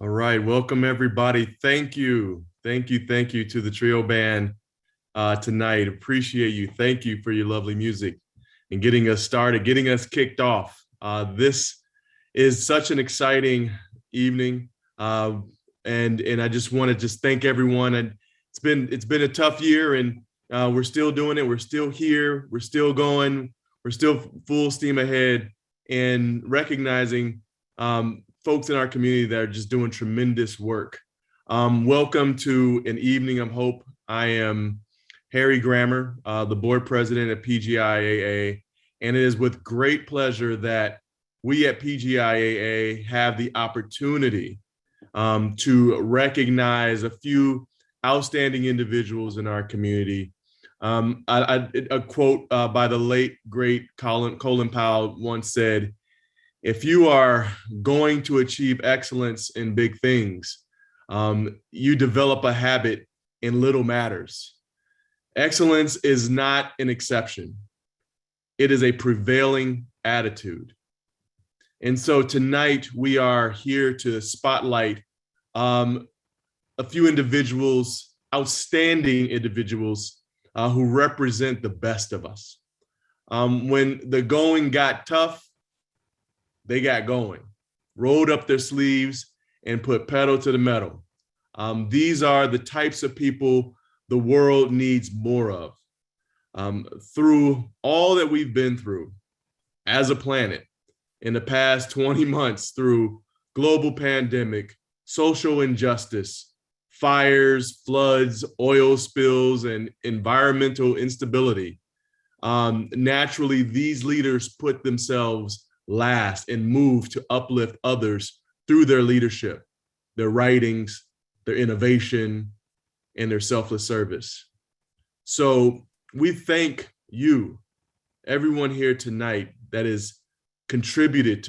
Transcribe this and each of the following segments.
All right, welcome everybody. Thank you to the trio band tonight. Appreciate you. Thank you for your lovely music and getting us started, getting us kicked off. This is such an exciting evening, and I just want to thank everyone. And it's been a tough year, and we're still doing it. We're still here. We're still going. We're still full steam ahead, and recognizing folks in our community that are just doing tremendous work. Welcome to an evening of hope. I am Harry Grammer, the board president at PGIAA, and it is with great pleasure that we at PGIAA have the opportunity to recognize a few outstanding individuals in our community. A quote by the late, great Colin Powell once said, "If you are going to achieve excellence in big things, you develop a habit in little matters. Excellence is not an exception. It is a prevailing attitude." And so tonight we are here to spotlight a few individuals, outstanding individuals who represent the best of us. When the going got tough, they got going, rolled up their sleeves and put pedal to the metal. These are the types of people the world needs more of. Through all that we've been through as a planet in the past 20 months, through global pandemic, social injustice, fires, floods, oil spills, and environmental instability, naturally, these leaders put themselves last and move to uplift others through their leadership, their writings, their innovation, and their selfless service. So we thank you, everyone here tonight that is contributing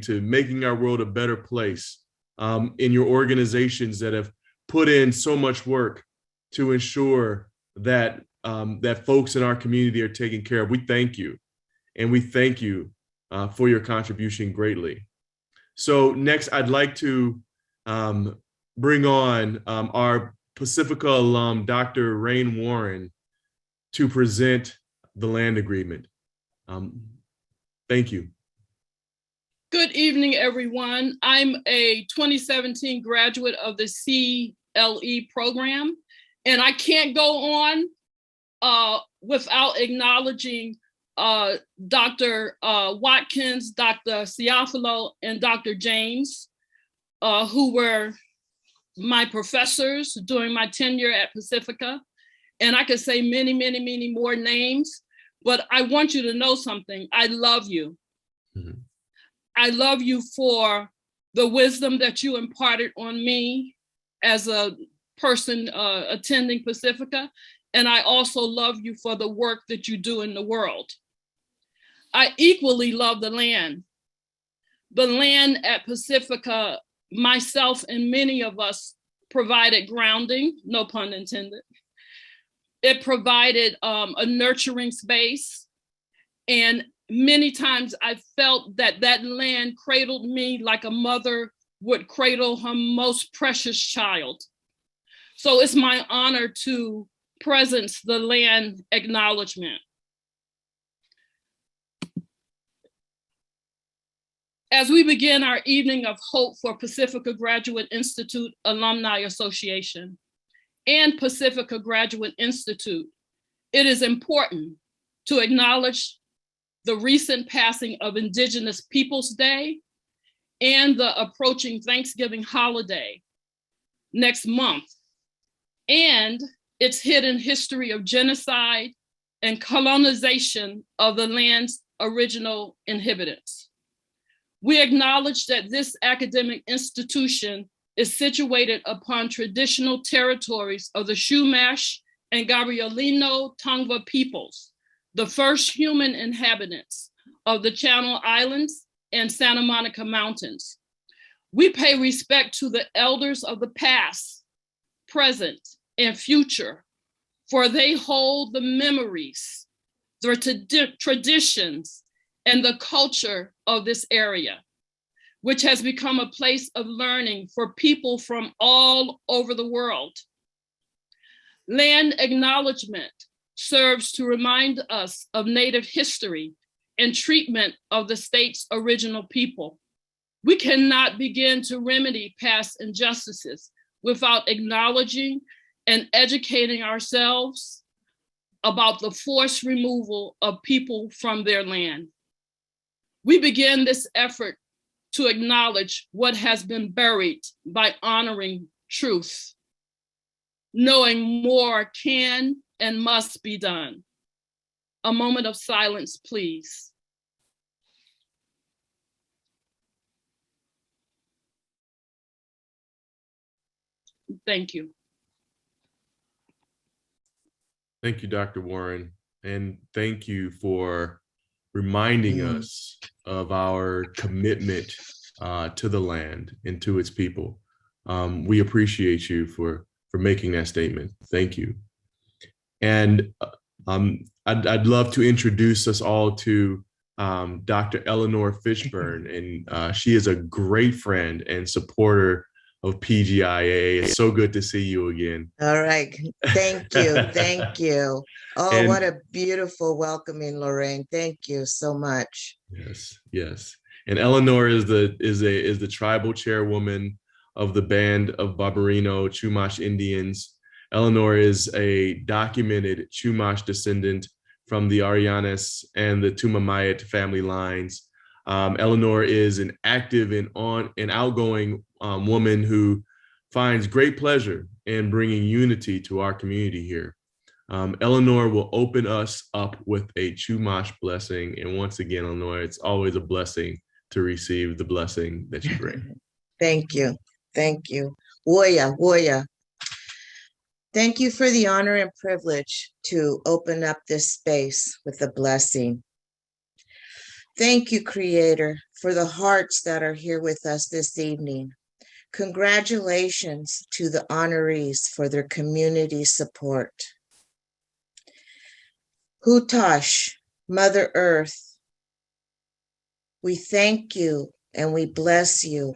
to making our world a better place, in your organizations that have put in so much work to ensure that that folks in our community are taken care of. We thank you, and we thank you for your contribution greatly. So next, I'd like to bring on our Pacifica alum, Dr. Rain Warren, to present the land agreement. Thank you. Good evening, everyone. I'm a 2017 graduate of the CLE program, and I can't go on without acknowledging Dr. Watkins, Dr. Ciafalo, and Dr. James, who were my professors during my tenure at Pacifica. And I could say many, many, many more names, but I want you to know something. I love you. Mm-hmm. I love you for the wisdom that you imparted on me as a person attending Pacifica. And I also love you for the work that you do in the world. I equally love the land. The land at Pacifica, myself and many of us provided grounding, no pun intended. It provided a nurturing space. And many times I felt that that land cradled me like a mother would cradle her most precious child. So it's my honor to presence the land acknowledgement. As we begin our evening of hope for Pacifica Graduate Institute Alumni Association and Pacifica Graduate Institute, it is important to acknowledge the recent passing of Indigenous Peoples Day and the approaching Thanksgiving holiday next month, and its hidden history of genocide and colonization of the land's original inhabitants. We acknowledge that this academic institution is situated upon traditional territories of the Chumash and Gabrielino Tongva peoples, the first human inhabitants of the Channel Islands and Santa Monica Mountains. We pay respect to the elders of the past, present, and future, for they hold the memories, the traditions, and the culture of this area, which has become a place of learning for people from all over the world. Land acknowledgement serves to remind us of Native history and treatment of the state's original people. We cannot begin to remedy past injustices without acknowledging and educating ourselves about the forced removal of people from their land. We begin this effort to acknowledge what has been buried by honoring truth, knowing more can and must be done. A moment of silence, please. Thank you. Thank you, Dr. Warren. And thank you for reminding us of our commitment to the land and to its people. We appreciate you for making that statement. Thank you. And I'd love to introduce us all to Dr. Eleanor Fishburne, and she is a great friend and supporter of PGIAA. It's so good to see you again. All right. Thank you. Thank you. Oh, and what a beautiful welcoming, Lorraine. Thank you so much. Yes, yes. And Eleanor is the tribal chairwoman of the band of Barbarino Chumash Indians. Eleanor is a documented Chumash descendant from the Arianes and the Tumamayat family lines. Eleanor is an active and outgoing woman who finds great pleasure in bringing unity to our community here. Eleanor will open us up with a Chumash blessing. And once again, Eleanor, it's always a blessing to receive the blessing that you bring. Thank you. Thank you. Woya, woya. Thank you for the honor and privilege to open up this space with a blessing. Thank you, Creator, for the hearts that are here with us this evening. Congratulations to the honorees for their community support. Hutash, Mother Earth, we thank you and we bless you.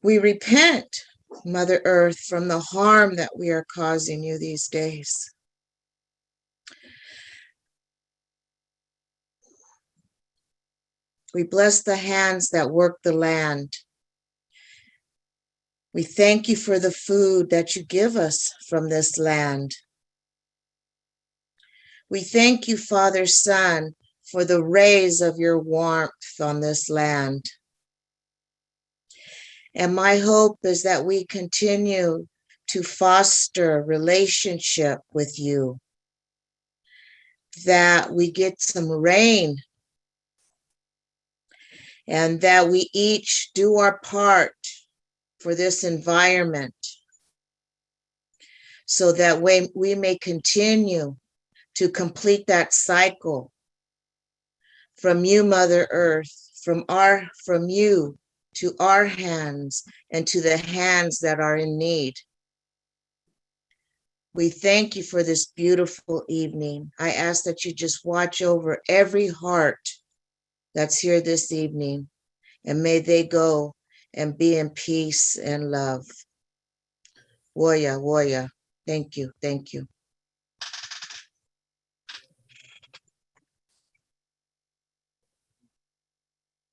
We repent, Mother Earth, from the harm that we are causing you these days. We bless the hands that work the land. We thank you for the food that you give us from this land. We thank you, Father, Son, for the rays of your warmth on this land. And my hope is that we continue to foster relationship with you, that we get some rain, and that we each do our part for this environment so that we may continue to complete that cycle from you, Mother Earth, from you to our hands and to the hands that are in need. We thank you for this beautiful evening. I ask that you just watch over every heart that's here this evening, and may they go and be in peace and love. Woya, woya. Thank you, thank you.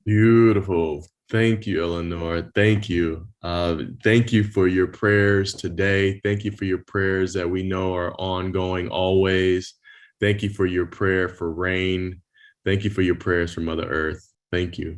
Beautiful. Thank you, Eleanor. Thank you. Thank you for your prayers today. Thank you for your prayers that we know are ongoing always. Thank you for your prayer for rain. Thank you for your prayers for Mother Earth. Thank you.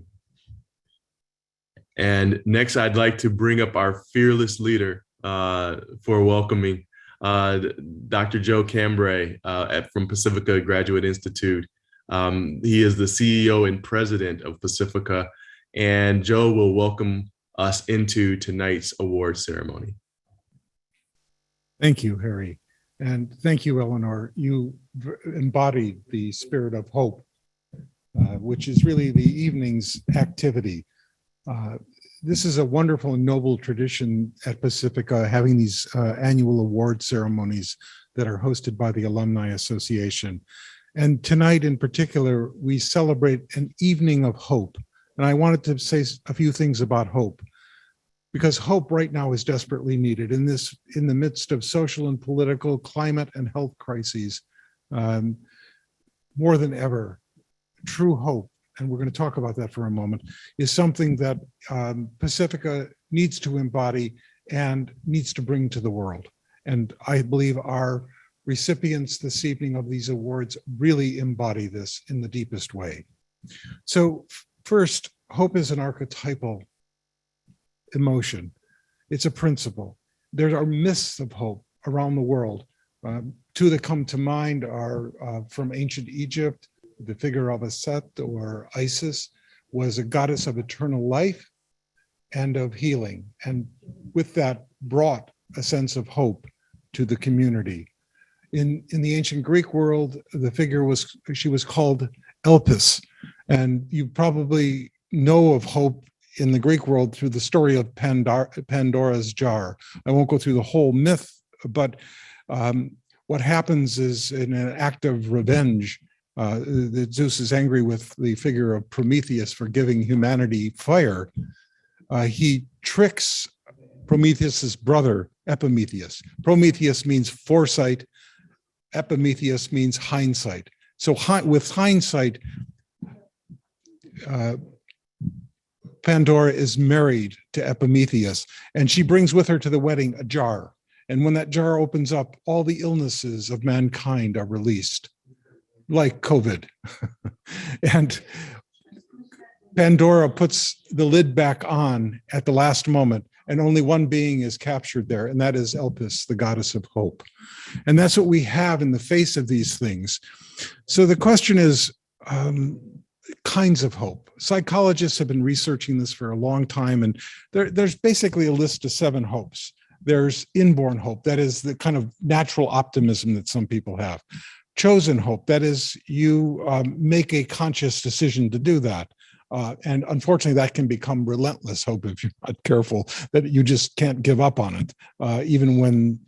And next, I'd like to bring up our fearless leader for welcoming Dr. Joe Cambray from Pacifica Graduate Institute. He is the CEO and president of Pacifica, and Joe will welcome us into tonight's award ceremony. Thank you, Harry. And thank you, Eleanor. You embodied the spirit of hope, which is really the evening's activity. This is a wonderful and noble tradition at Pacifica, having these annual award ceremonies that are hosted by the Alumni Association. And tonight in particular, we celebrate an evening of hope. And I wanted to say a few things about hope, because hope right now is desperately needed in the midst of social and political, climate and health crises. More than ever, true hope, and we're going to talk about that for a moment, is something that Pacifica needs to embody and needs to bring to the world. And I believe our recipients this evening of these awards really embody this in the deepest way. So first, hope is an archetypal emotion. It's a principle. There are myths of hope around the world. Two that come to mind are from ancient Egypt. The figure of Aset, or Isis, was a goddess of eternal life and of healing, and with that brought a sense of hope to the community. In the ancient Greek world, the figure she was called Elpis, and you probably know of hope in the Greek world through the story of Pandora's jar. I won't go through the whole myth, but what happens is, in an act of revenge, Zeus is angry with the figure of Prometheus for giving humanity fire. He tricks Prometheus's brother, Epimetheus. Prometheus means foresight. Epimetheus means hindsight. So with hindsight, Pandora is married to Epimetheus, and she brings with her to the wedding a jar. And when that jar opens up, all the illnesses of mankind are released, like COVID. And Pandora puts the lid back on at the last moment, and only one being is captured there, and that is Elpis, the goddess of hope. And that's what we have in the face of these things. So the question is, kinds of hope. Psychologists have been researching this for a long time, and there's basically a list of 7 hopes. There's inborn hope, that is the kind of natural optimism that some people have. Chosen hope, that is, you make a conscious decision to do that. And unfortunately, that can become relentless hope if you're not careful, that you just can't give up on it, even when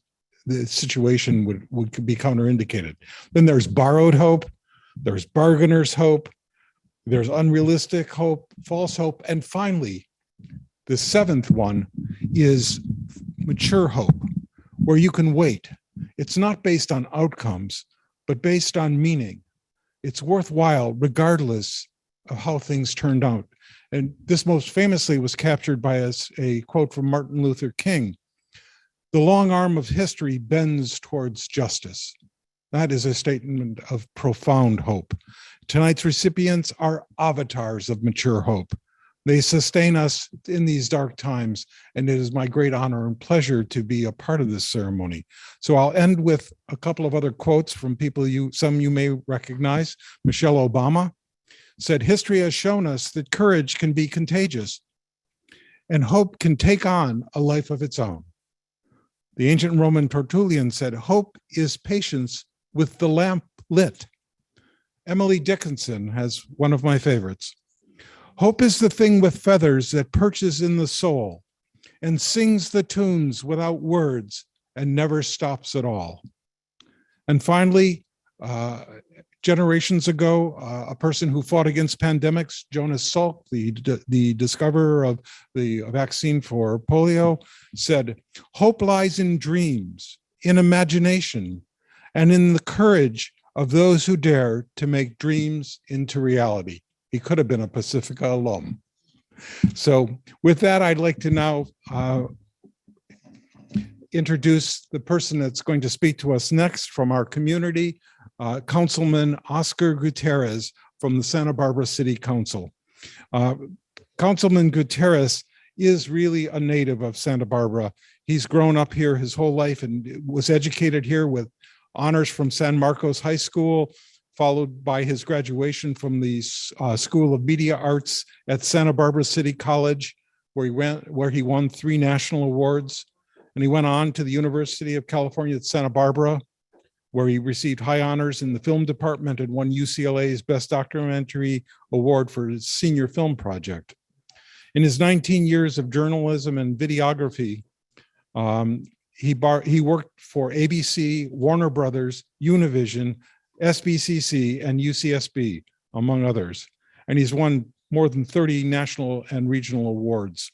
the situation would be counterindicated. Then there's borrowed hope, there's bargainer's hope, there's unrealistic hope, false hope, and finally, the 7th one is mature hope, where you can wait. It's not based on outcomes, but based on meaning. It's worthwhile regardless of how things turned out. And this most famously was captured by a quote from Martin Luther King: "The long arm of history bends towards justice." That is a statement of profound hope. Tonight's recipients are avatars of mature hope. They sustain us in these dark times, and it is my great honor and pleasure to be a part of this ceremony. So I'll end with a couple of other quotes from people some you may recognize. Michelle Obama said, "History has shown us that courage can be contagious and hope can take on a life of its own." The ancient Roman Tertullian said, "Hope is patience with the lamp lit." Emily Dickinson has one of my favorites: "Hope is the thing with feathers that perches in the soul and sings the tunes without words and never stops at all." And finally, generations ago, a person who fought against pandemics, Jonas Salk, the discoverer of the vaccine for polio, said, "Hope lies in dreams, in imagination, and in the courage of those who dare to make dreams into reality." He could have been a Pacifica alum. So with that, I'd like to now introduce the person that's going to speak to us next from our community, Councilman Oscar Gutierrez from the Santa Barbara City Council. Councilman Gutierrez is really a native of Santa Barbara. He's grown up here his whole life and was educated here with honors from San Marcos High School, followed by his graduation from the School of Media Arts at Santa Barbara City College, where he won 3 national awards. And he went on to the University of California at Santa Barbara, where he received high honors in the film department and won UCLA's Best Documentary Award for his senior film project. In his 19 years of journalism and videography, he worked for ABC, Warner Brothers, Univision, SBCC, and UCSB, among others. And he's won more than 30 national and regional awards.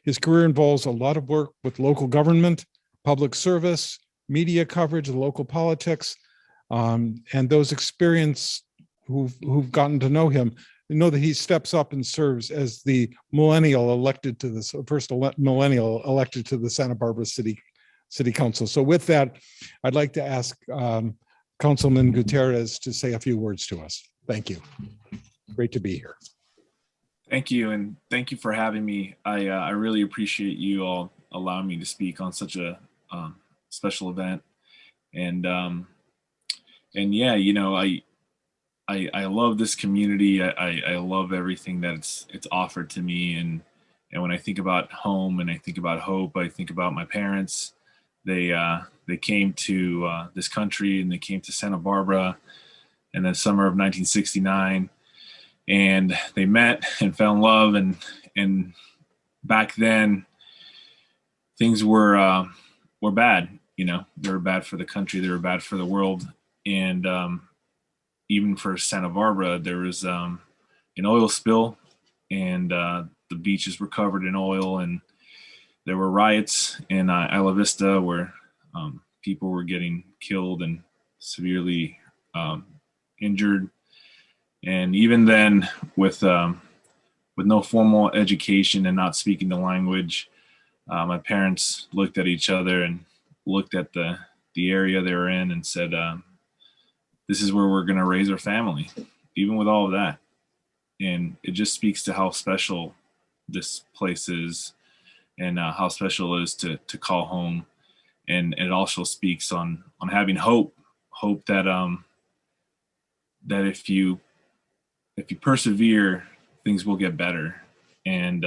His career involves a lot of work with local government, public service, media coverage, local politics, and those experienced who've gotten to know him, they know that he steps up and serves as the first millennial elected to the Santa Barbara City Council. So with that, I'd like to ask Councilman Gutierrez to say a few words to us. Thank you. Great to be here. Thank you, and thank you for having me. I really appreciate you all allowing me to speak on such a special event. And yeah, you know, I love this community. I love everything that it's offered to me. And when I think about home and I think about hope, I think about my parents. They came to this country and they came to Santa Barbara in the summer of 1969. And they met and fell in love, and back then things were bad. You know, they were bad for the country, they were bad for the world, and even for Santa Barbara, there was an oil spill, and the beaches were covered in oil, and there were riots in Isla Vista where people were getting killed and severely injured. And even then, with no formal education and not speaking the language, my parents looked at each other and looked at the area they were in and said, this is where we're going to raise our family, even with all of that. And it just speaks to how special this place is and how special it is to call home. And it also speaks on having hope that that if you persevere, things will get better. And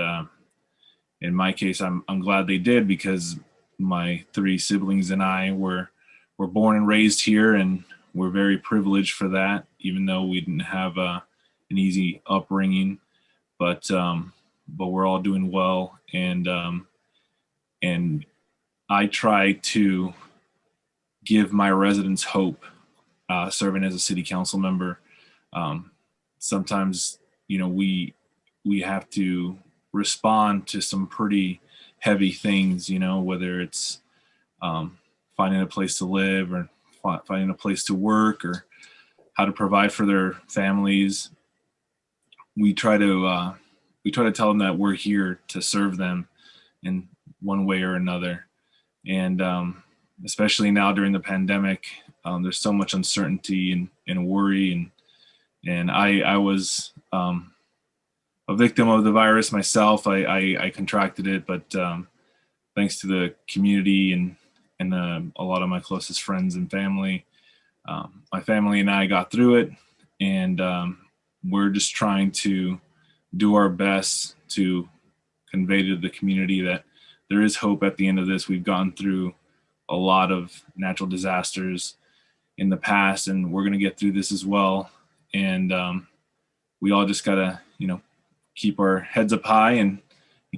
in my case, I'm glad they did, because my 3 siblings and I were born and raised here, and we're very privileged for that, even though we didn't have an easy upbringing. But we're all doing well, and I try to give my residents hope, serving as a city council member. Sometimes, you know, we have to respond to some pretty heavy things, you know, whether it's finding a place to live or finding a place to work or how to provide for their families. we try to tell them that we're here to serve them in one way or another. And especially now during the pandemic, there's so much uncertainty and worry. And I was a victim of the virus myself. I contracted it, but thanks to the community and a lot of my closest friends and family, my family and I got through it. And we're just trying to do our best to convey to the community that there is hope at the end of this. We've gone through a lot of natural disasters in the past, and we're going to get through this as well. And we all just got to, keep our heads up high and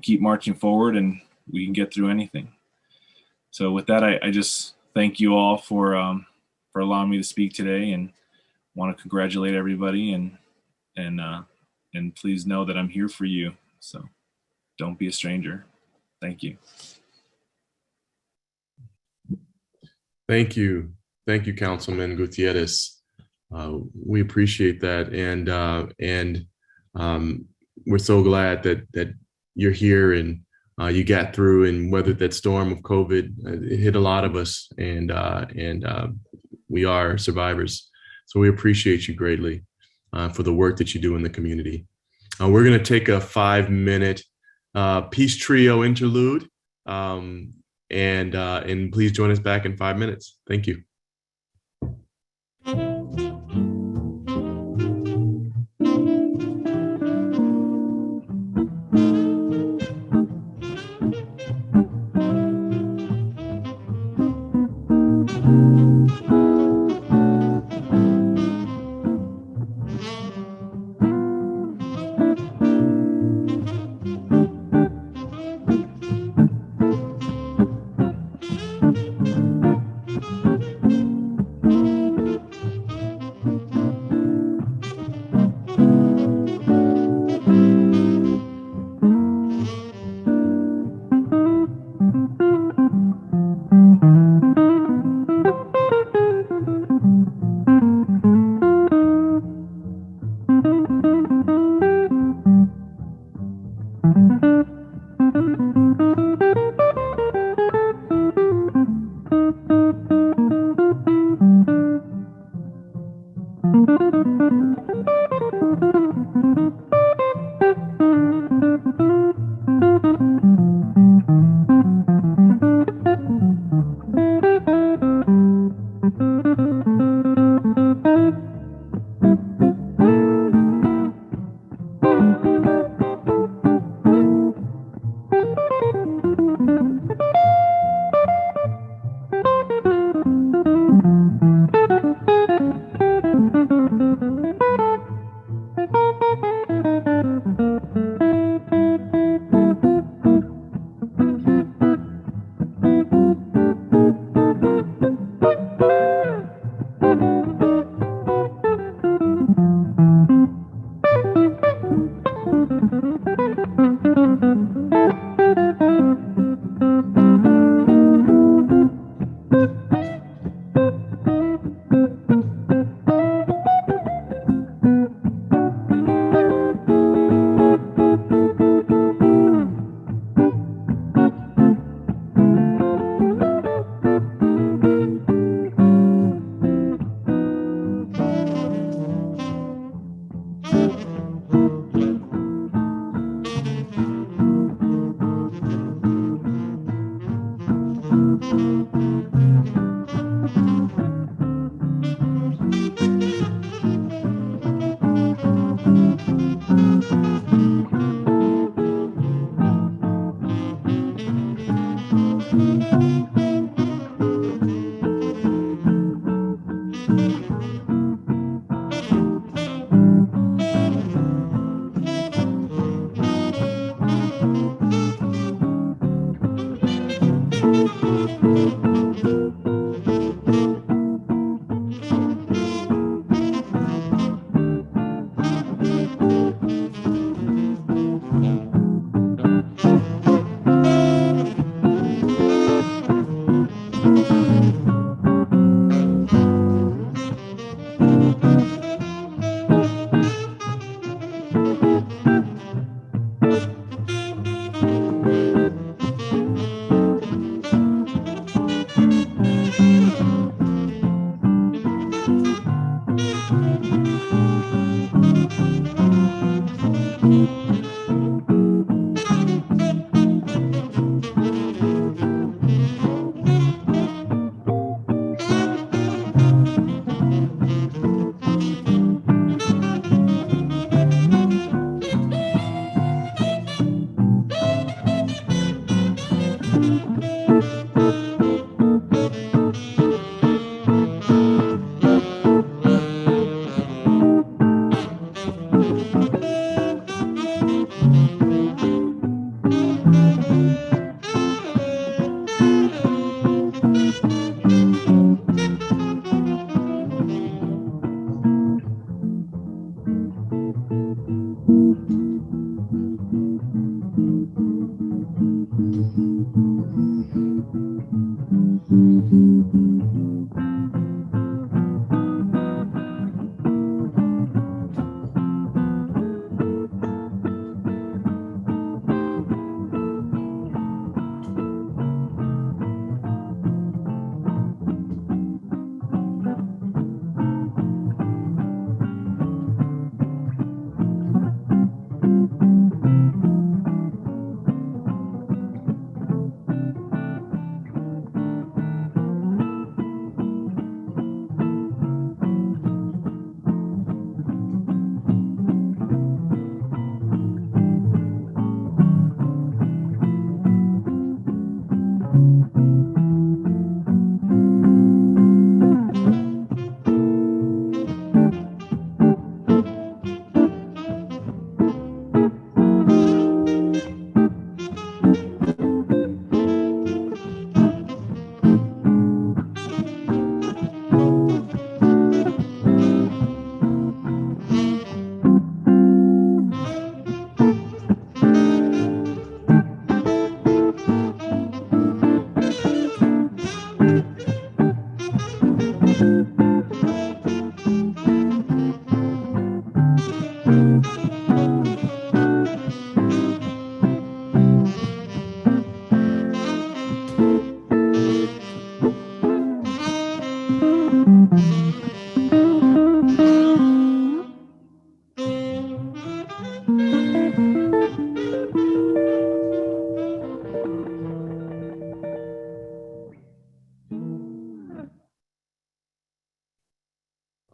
keep marching forward, and we can get through anything. So with that, I just thank you all for allowing me to speak today, and want to congratulate everybody, and please know that I'm here for you. So don't be a stranger. Thank you. Thank you. Thank you, Councilman Gutierrez. We appreciate that. And we're so glad that you're here and you got through and weathered that storm of COVID. It hit a lot of us, and we are survivors. So we appreciate you greatly for the work that you do in the community. We're going to take a 5-minute peace trio interlude, and please join us back in 5 minutes. Thank you.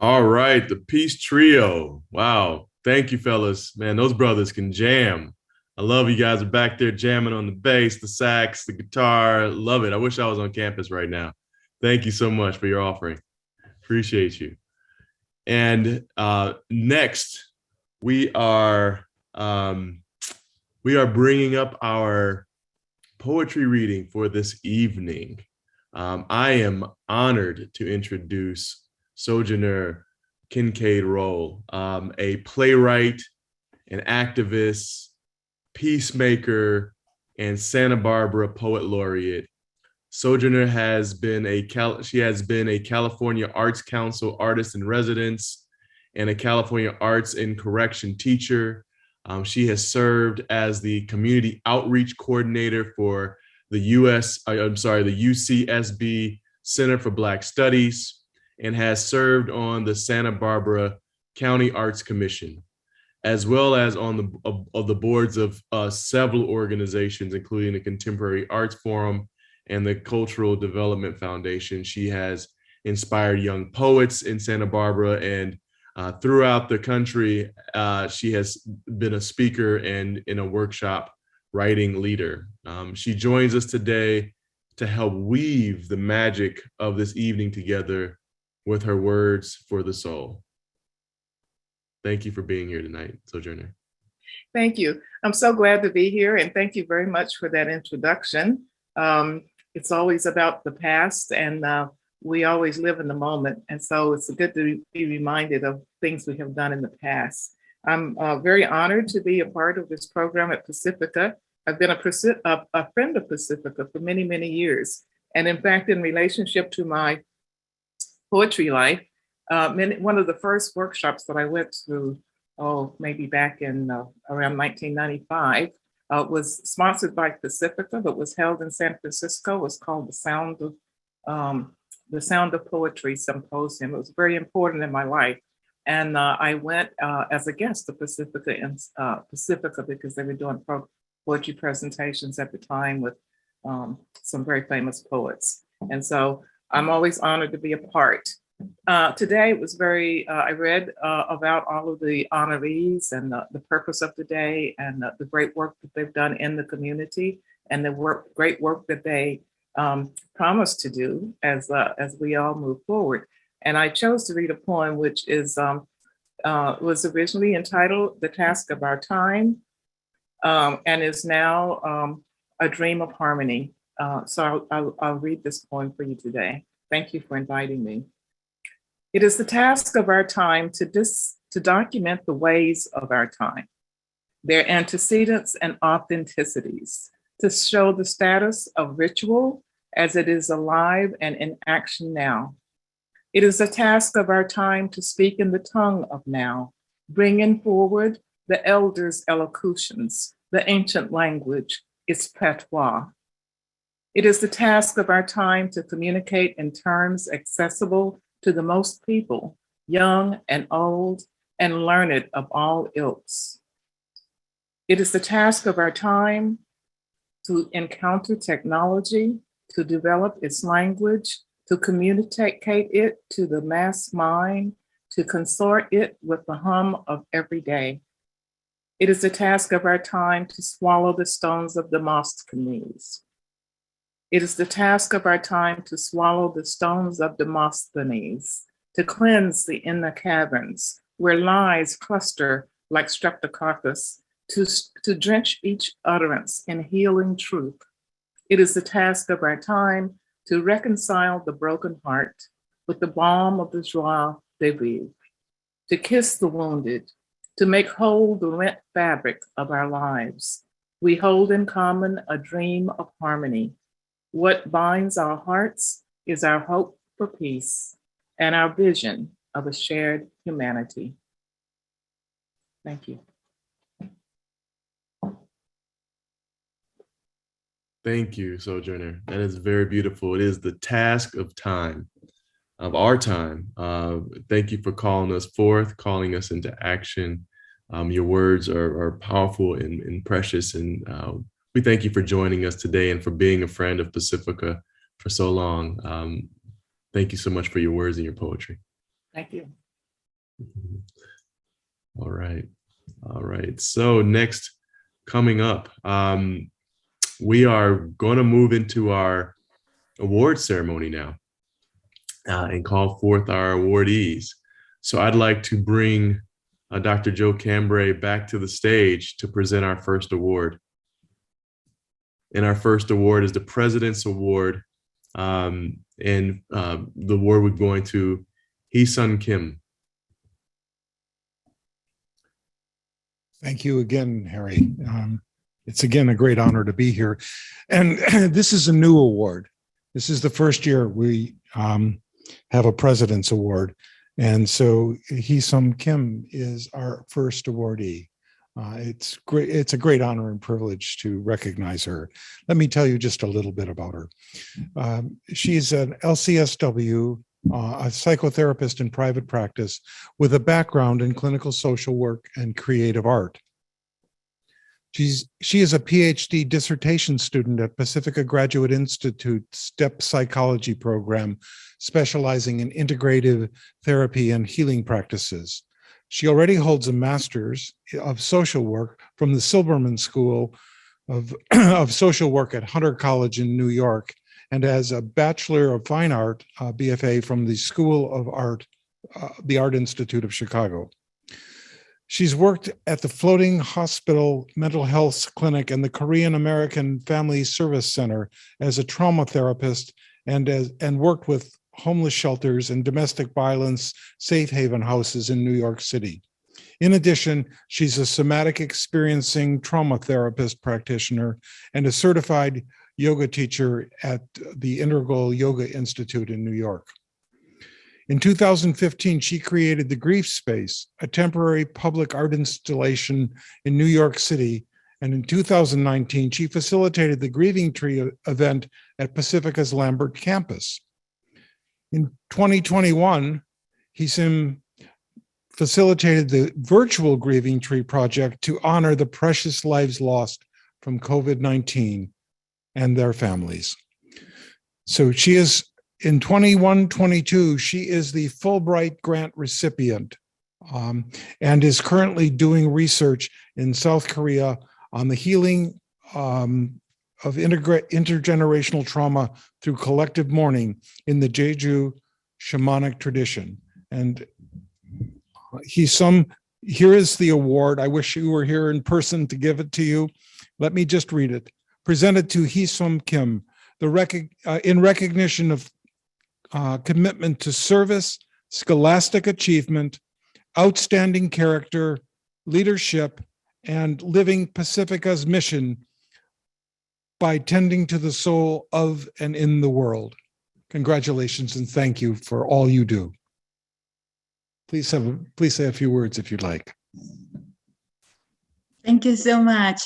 All right, the Peace Trio. Wow. Thank you, fellas. Man, those brothers can jam. I love you guys are back there jamming on the bass, the sax, the guitar. Love it. I wish I was on campus right now. Thank you so much for your offering. Appreciate you. And next, we are bringing up our poetry reading for this evening. I am honored to introduce Sojourner Kincaid Roll, a playwright, an activist, peacemaker, and Santa Barbara Poet Laureate. Sojourner has been a California Arts Council Artist in Residence and a California Arts in Correction teacher. She has served as the Community Outreach Coordinator for the UCSB Center for Black Studies, and has served on the Santa Barbara County Arts Commission, as well as on the boards of several organizations, including the Contemporary Arts Forum and the Cultural Development Foundation. She has inspired young poets in Santa Barbara and throughout the country. She has been a speaker and in a workshop writing leader. She joins us today to help weave the magic of this evening together with her words for the soul. Thank you for being here tonight, Sojourner. Thank you. I'm so glad to be here, and thank you very much for that introduction. It's always about the past, and we always live in the moment. And so it's good to be reminded of things we have done in the past. I'm very honored to be a part of this program at Pacifica. I've been a friend of Pacifica for many, many years. And in fact, in relationship to my poetry life, one of the first workshops that I went through, maybe back in around 1995, was sponsored by Pacifica, but was held in San Francisco. It was called the Sound of Poetry Symposium. It was very important in my life. And I went as a guest to Pacifica because they were doing poetry presentations at the time with some very famous poets. And so I'm always honored to be a part. Today it was I read about all of the honorees and the purpose of the day and the great work that they've done in the community and the great work that they promised to do as we all move forward. And I chose to read a poem which was originally entitled "The Task of Our Time" and is now a dream of harmony. So I'll read this poem for you today. Thank you for inviting me. It is the task of our time to document the ways of our time, their antecedents and authenticities, to show the status of ritual as it is alive and in action now. It is the task of our time to speak in the tongue of now, bringing forward the elders' elocutions, the ancient language, its patois. It is the task of our time to communicate in terms accessible to the most people, young and old, and learned of all ilks. It is the task of our time to encounter technology, to develop its language, to communicate it to the mass mind, to consort it with the hum of every day. It is the task of our time to swallow the stones of Demosthenes. It is the task of our time to swallow the stones of Demosthenes, to cleanse the inner caverns where lies cluster like streptococcus, to drench each utterance in healing truth. It is the task of our time to reconcile the broken heart with the balm of the joie de vivre, to kiss the wounded, to make whole the rent fabric of our lives. We hold in common a dream of harmony. What binds our hearts is our hope for peace and our vision of a shared humanity. Thank you. Thank you, Sojourner. That is very beautiful. It is the task of time, of our time. Thank you for calling us forth, calling us into action. Your words are powerful and precious, and we thank you for joining us today and for being a friend of Pacifica for so long. Thank you so much for your words and your poetry. Thank you. All right. All right. So next, coming up, we are going to move into our award ceremony now and call forth our awardees. So I'd like to bring Dr. Joe Cambray back to the stage to present our first award. And our first award is the President's Award. And the award we're going to Hee-sun Kim. Thank you again, Harry. It's again a great honor to be here. And this is a new award. This is the first year we have a President's Award. And so Hee-sun Kim is our first awardee. It's great. It's a great honor and privilege to recognize her. Let me tell you just a little bit about her. She's an LCSW, a psychotherapist in private practice with a background in clinical social work and creative art. She is a PhD dissertation student at Pacifica Graduate Institute STEP Psychology program, specializing in integrative therapy and healing practices. She already holds a master's of social work from the Silberman School of Social Work at Hunter College in New York, and has a Bachelor of Fine Art, BFA, from the School of Art, the Art Institute of Chicago. She's worked at the Floating Hospital Mental Health Clinic and the Korean American Family Service Center as a trauma therapist, and worked with homeless shelters and domestic violence safe haven houses in New York City. In addition, she's a somatic experiencing trauma therapist practitioner and a certified yoga teacher at the Integral Yoga Institute in New York. In 2015, she created the Grief Space, a temporary public art installation in New York City. And in 2019, she facilitated the Grieving Tree event at Pacifica's Lambert campus. In 2021, Hee-sun facilitated the virtual Grieving Tree project to honor the precious lives lost from COVID-19 and their families. So she is, in 21-22, she is the Fulbright Grant recipient and is currently doing research in South Korea on the healing of intergenerational trauma through collective mourning in the Jeju shamanic tradition. And here is the award. I wish you were here in person to give it to you. Let me just read it. Presented to Hee-sun Kim, in recognition of commitment to service, scholastic achievement, outstanding character, leadership, and living Pacifica's mission by tending to the soul of and in the world. Congratulations and thank you for all you do. Please say a few words if you'd like. Thank you so much.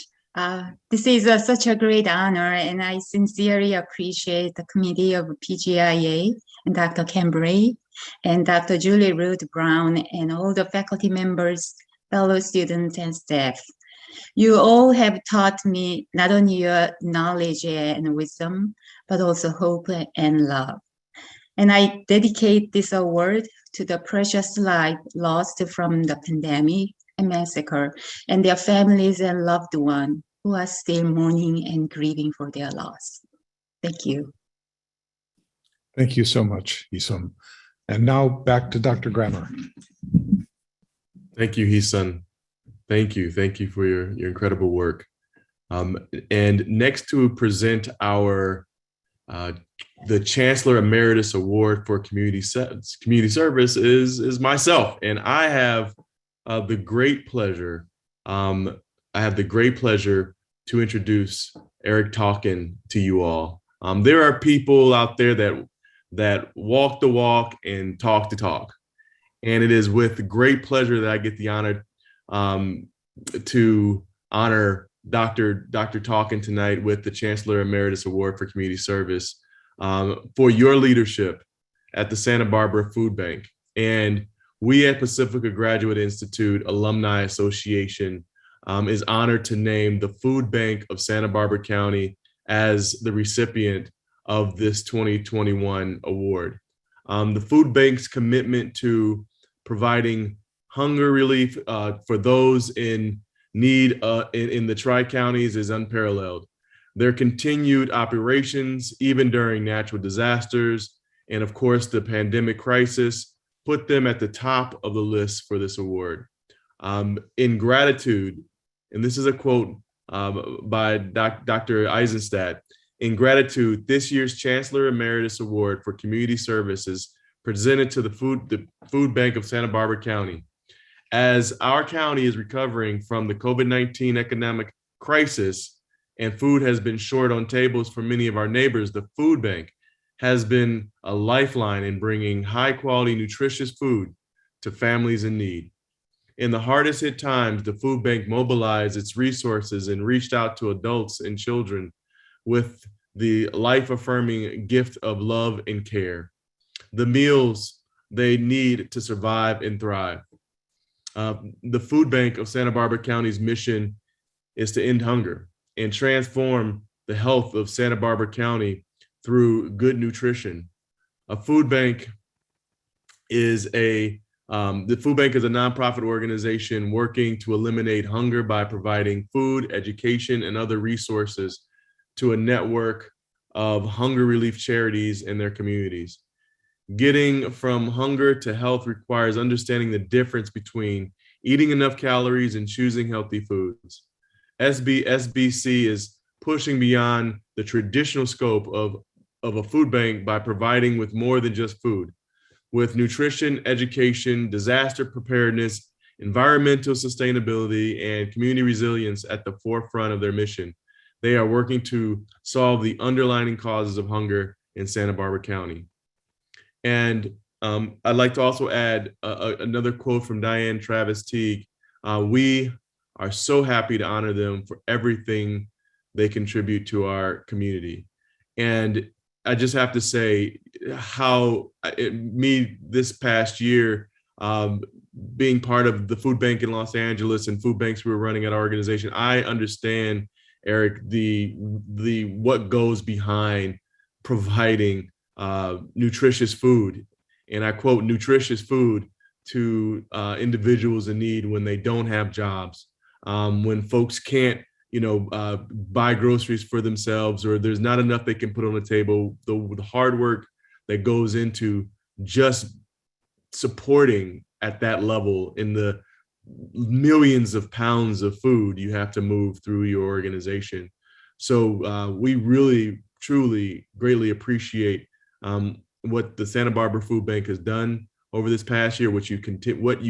This is such a great honor, and I sincerely appreciate the committee of PGIAA and Dr. Cambray and Dr. Julie Ruth Brown and all the faculty members, fellow students, and staff. You all have taught me not only your knowledge and wisdom, but also hope and love. And I dedicate this award to the precious life lost from the pandemic and massacre, and their families and loved ones who are still mourning and grieving for their loss. Thank you. Thank you so much, Hee-sun. And now back to Dr. Grammer. Thank you, Hee-sun. Thank you. Thank you for your incredible work. And next to present our the Chancellor Emeritus Award for Community Service is myself. And I have the great pleasure to introduce Eric Talkin to you all. There are people out there that walk the walk and talk the talk. And it is with great pleasure that I get the honor to honor Dr. Talkin tonight with the Chancellor Emeritus Award for Community Service for your leadership at the Santa Barbara Food Bank. And we at Pacifica Graduate Institute Alumni Association is honored to name the Food Bank of Santa Barbara County as the recipient of this 2021 award. The Food Bank's commitment to providing hunger relief for those in need in the Tri-Counties is unparalleled. Their continued operations, even during natural disasters, and of course, the pandemic crisis, put them at the top of the list for this award. In gratitude, and this is a quote by Dr. Eisenstadt, in gratitude, this year's Chancellor Emeritus Award for Community Services presented to the Food Bank of Santa Barbara County. As our county is recovering from the COVID-19 economic crisis and food has been short on tables for many of our neighbors, the Food Bank has been a lifeline in bringing high quality, nutritious food to families in need. In the hardest hit times, the Food Bank mobilized its resources and reached out to adults and children with the life-affirming gift of love and care, the meals they need to survive and thrive. The Food Bank of Santa Barbara County's mission is to end hunger and transform the health of Santa Barbara County through good nutrition. The Food Bank is a nonprofit organization working to eliminate hunger by providing food, education, and other resources to a network of hunger relief charities in their communities. Getting from hunger to health requires understanding the difference between eating enough calories and choosing healthy foods. SBC is pushing beyond the traditional scope of a food bank by providing with more than just food. With nutrition, education, disaster preparedness, environmental sustainability, and community resilience at the forefront of their mission, they are working to solve the underlying causes of hunger in Santa Barbara County. And I'd like to also add another quote from Diane Travis Teague. We are so happy to honor them for everything they contribute to our community. And I just have to say how me this past year, being part of the food bank in Los Angeles and food banks we were running at our organization, I understand, Eric, the what goes behind providing nutritious food, and I quote, nutritious food to individuals in need when they don't have jobs, when folks can't buy groceries for themselves, or there's not enough they can put on the table. The hard work that goes into just supporting at that level, in the millions of pounds of food you have to move through your organization. So we really, truly, greatly appreciate what the Santa Barbara Food Bank has done over this past year, what you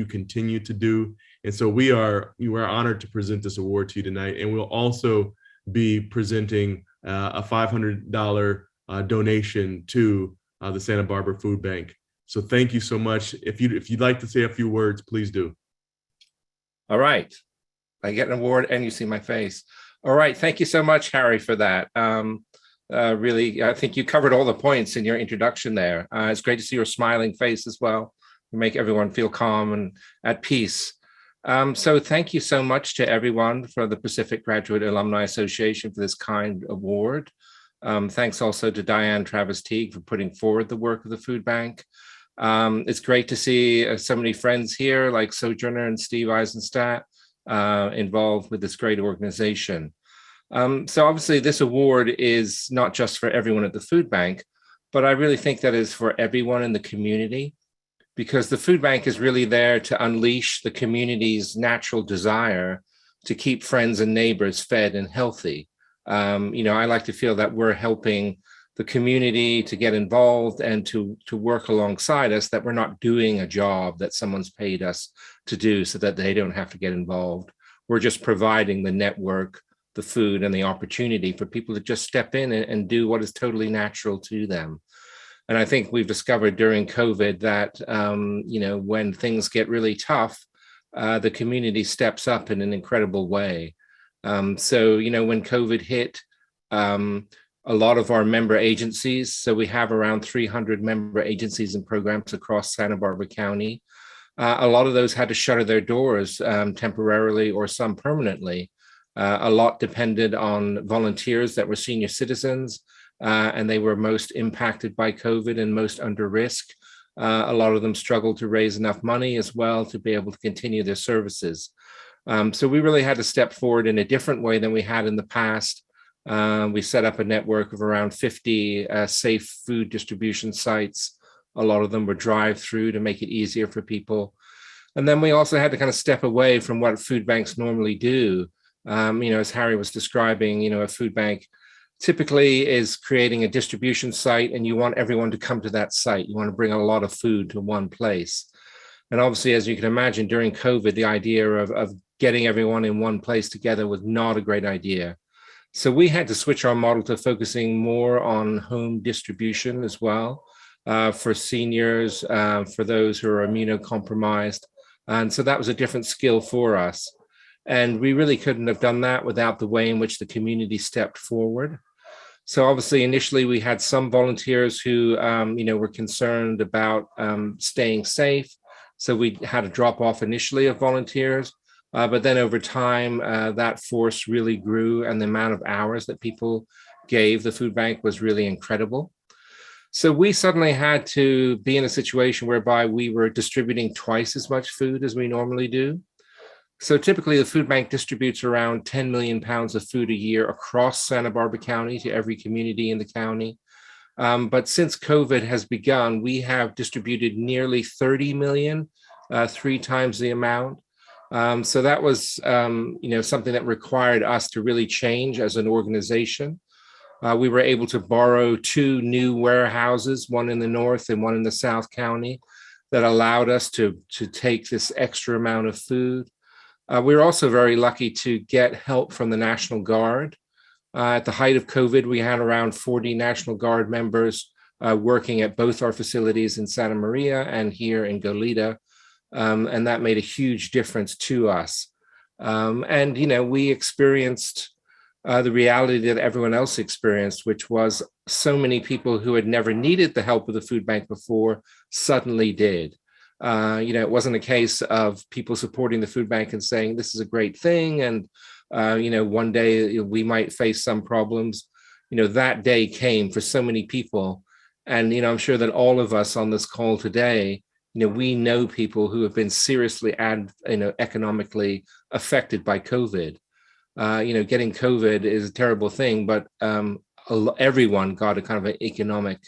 continue to do. And so we are honored to present this award to you tonight. And we'll also be presenting a $500 donation to the Santa Barbara Food Bank. So thank you so much. If you'd like to say a few words, please do. All right. I get an award and you see my face. All right. Thank you so much, Harry, for that. Really, I think you covered all the points in your introduction there. It's great to see your smiling face as well. You make everyone feel calm and at peace. So thank you so much to everyone for the Pacific Graduate Alumni Association for this kind award. Thanks also to Diane Travis Teague for putting forward the work of the food bank. It's great to see so many friends here like Sojourner and Steve Eisenstadt involved with this great organization. So obviously this award is not just for everyone at the food bank, but I really think that is for everyone in the community, because the food bank is really there to unleash the community's natural desire to keep friends and neighbors fed and healthy. I like to feel that we're helping the community to get involved and to work alongside us, that we're not doing a job that someone's paid us to do so that they don't have to get involved. We're just providing the network, the food, and the opportunity for people to just step in and do what is totally natural to them. And I think we've discovered during COVID that, when things get really tough, the community steps up in an incredible way. So when COVID hit, a lot of our member agencies, so we have around 300 member agencies and programs across Santa Barbara County. A lot of those had to shutter their doors temporarily or some permanently. A lot depended on volunteers that were senior citizens, and they were most impacted by COVID and most under risk. A lot of them struggled to raise enough money as well to be able to continue their services. So we really had to step forward in a different way than we had in the past. We set up a network of around 50 safe food distribution sites. A lot of them were drive-through to make it easier for people. And then we also had to kind of step away from what food banks normally do. As Harry was describing, a food bank typically is creating a distribution site, and you want everyone to come to that site. You want to bring a lot of food to one place. And obviously, as you can imagine, during COVID, the idea of getting everyone in one place together was not a great idea. So we had to switch our model to focusing more on home distribution as well, for seniors, for those who are immunocompromised. And so that was a different skill for us. And we really couldn't have done that without the way in which the community stepped forward. So obviously, initially, we had some volunteers who, were concerned about staying safe. So we had a drop off initially of volunteers. But then over time, that force really grew, and the amount of hours that people gave the food bank was really incredible. So we suddenly had to be in a situation whereby we were distributing twice as much food as we normally do. So typically the food bank distributes around 10 million pounds of food a year across Santa Barbara County to every community in the county. But since COVID has begun, we have distributed nearly 30 million, 3 times the amount. So that was, something that required us to really change as an organization. We were able to borrow 2 new warehouses, one in the north and one in the south county, that allowed us to take this extra amount of food. We were also very lucky to get help from the National Guard. At the height of COVID, we had around 40 National Guard members working at both our facilities in Santa Maria and here in Goleta. And that made a huge difference to us. We experienced the reality that everyone else experienced, which was so many people who had never needed the help of the food bank before suddenly did. It wasn't a case of people supporting the food bank and saying, this is a great thing, and, one day we might face some problems. That day came for so many people. And, I'm sure that all of us on this call today, we know people who have been seriously economically affected by COVID. Getting COVID is a terrible thing, but everyone got a kind of an economic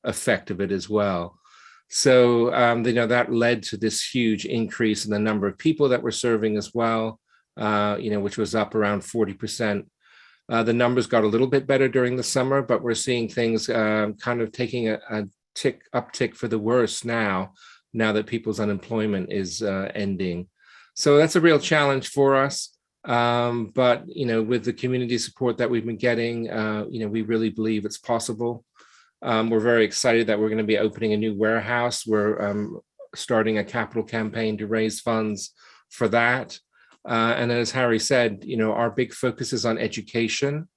effect of it as well. So, that led to this huge increase in the number of people that we're serving as well, which was up around 40%. The numbers got a little bit better during the summer, but we're seeing things kind of taking a uptick for the worse now that people's unemployment is ending. So that's a real challenge for us. But, with the community support that we've been getting, we really believe it's possible. We're very excited that we're going to be opening a new warehouse. We're starting a capital campaign to raise funds for that. And as Harry said, our big focus is on education.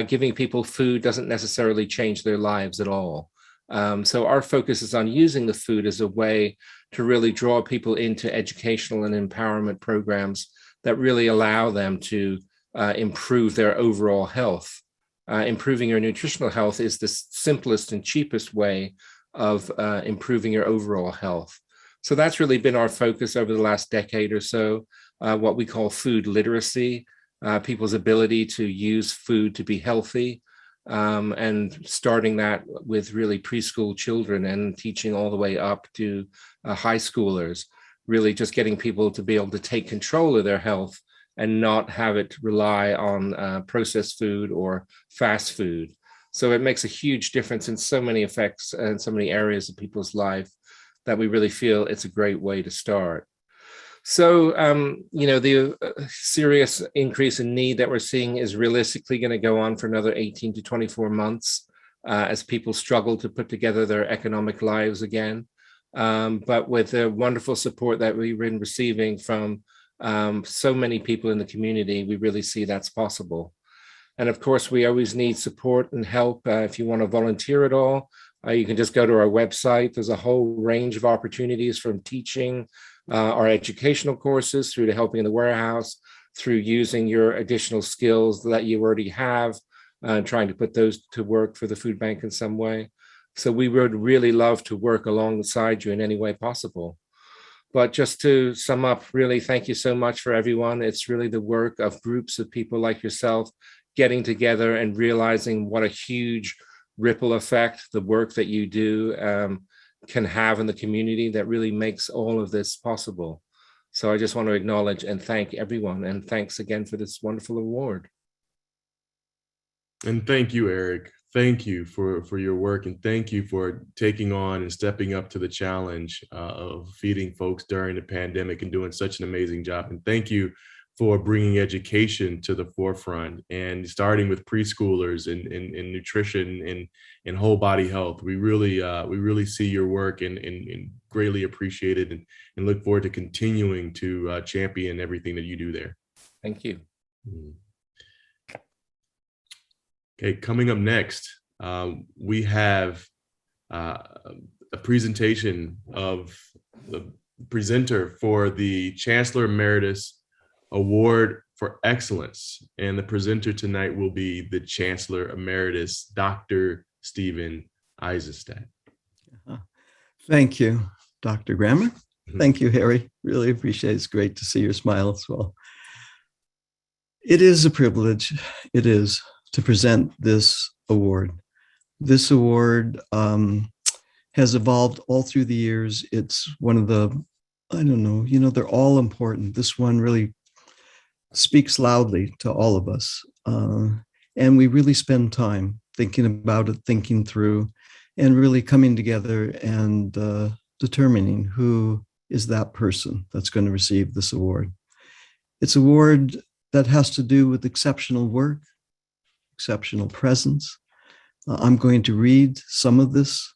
Giving people food doesn't necessarily change their lives at all. So our focus is on using the food as a way to really draw people into educational and empowerment programs that really allow them to improve their overall health. Improving your nutritional health is the simplest and cheapest way of improving your overall health. So that's really been our focus over the last decade or so, what we call food literacy, people's ability to use food to be healthy, and starting that with really preschool children and teaching all the way up to high schoolers, really just getting people to be able to take control of their health and not have it rely on processed food or fast food. So it makes a huge difference in so many effects and so many areas of people's life that we really feel it's a great way to start. So, the serious increase in need that we're seeing is realistically going to go on for another 18 to 24 months as people struggle to put together their economic lives again. But with the wonderful support that we've been receiving from so many people in the community, we really see that's possible. And of course, we always need support and help. If you want to volunteer at all, you can just go to our website. There's a whole range of opportunities, from teaching our educational courses through to helping in the warehouse, through using your additional skills that you already have, trying to put those to work for the food bank in some way. So we would really love to work alongside you in any way possible. But just to sum up, really, thank you so much for everyone. It's really the work of groups of people like yourself getting together and realizing what a huge ripple effect the work that you do can have in the community that really makes all of this possible. So I just want to acknowledge and thank everyone. And thanks again for this wonderful award. And thank you, Eric. Thank you for your work, and thank you for taking on and stepping up to the challenge of feeding folks during the pandemic and doing such an amazing job. And thank you for bringing education to the forefront and starting with preschoolers in nutrition and whole body health. We really see your work and greatly appreciate it, and look forward to continuing to champion everything that you do there. Thank you. Okay, coming up next, we have a presentation of the presenter for the Chancellor Emeritus Award for Excellence. And the presenter tonight will be the Chancellor Emeritus, Dr. Stephen Eisenstadt. Thank you, Dr. Grammer. Thank you, Harry. Really appreciate it. It's great to see your smile as well. It is a privilege. It is to present this award. This award has evolved all through the years. It's one of the, I don't know, they're all important. This one really speaks loudly to all of us. And we really spend time thinking about it, thinking through, and really coming together and determining who is that person that's going to receive this award. It's an award that has to do with exceptional work, exceptional presence. I'm going to read some of this.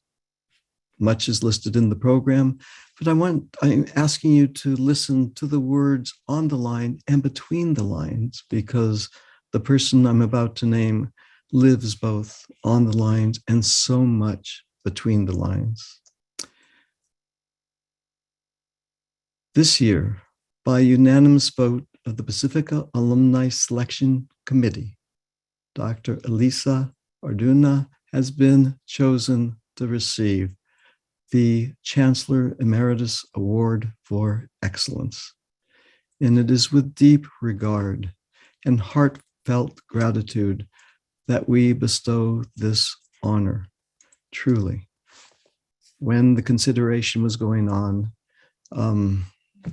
Much is listed in the program, but I'm asking you to listen to the words on the line and between the lines, because the person I'm about to name lives both on the lines and so much between the lines. This year, by unanimous vote of the Pacifica Alumni Selection Committee, Dr. Elisa Orduna has been chosen to receive the Chancellor Emeritus Award for Excellence. And it is with deep regard and heartfelt gratitude that we bestow this honor. Truly, when the consideration was going on,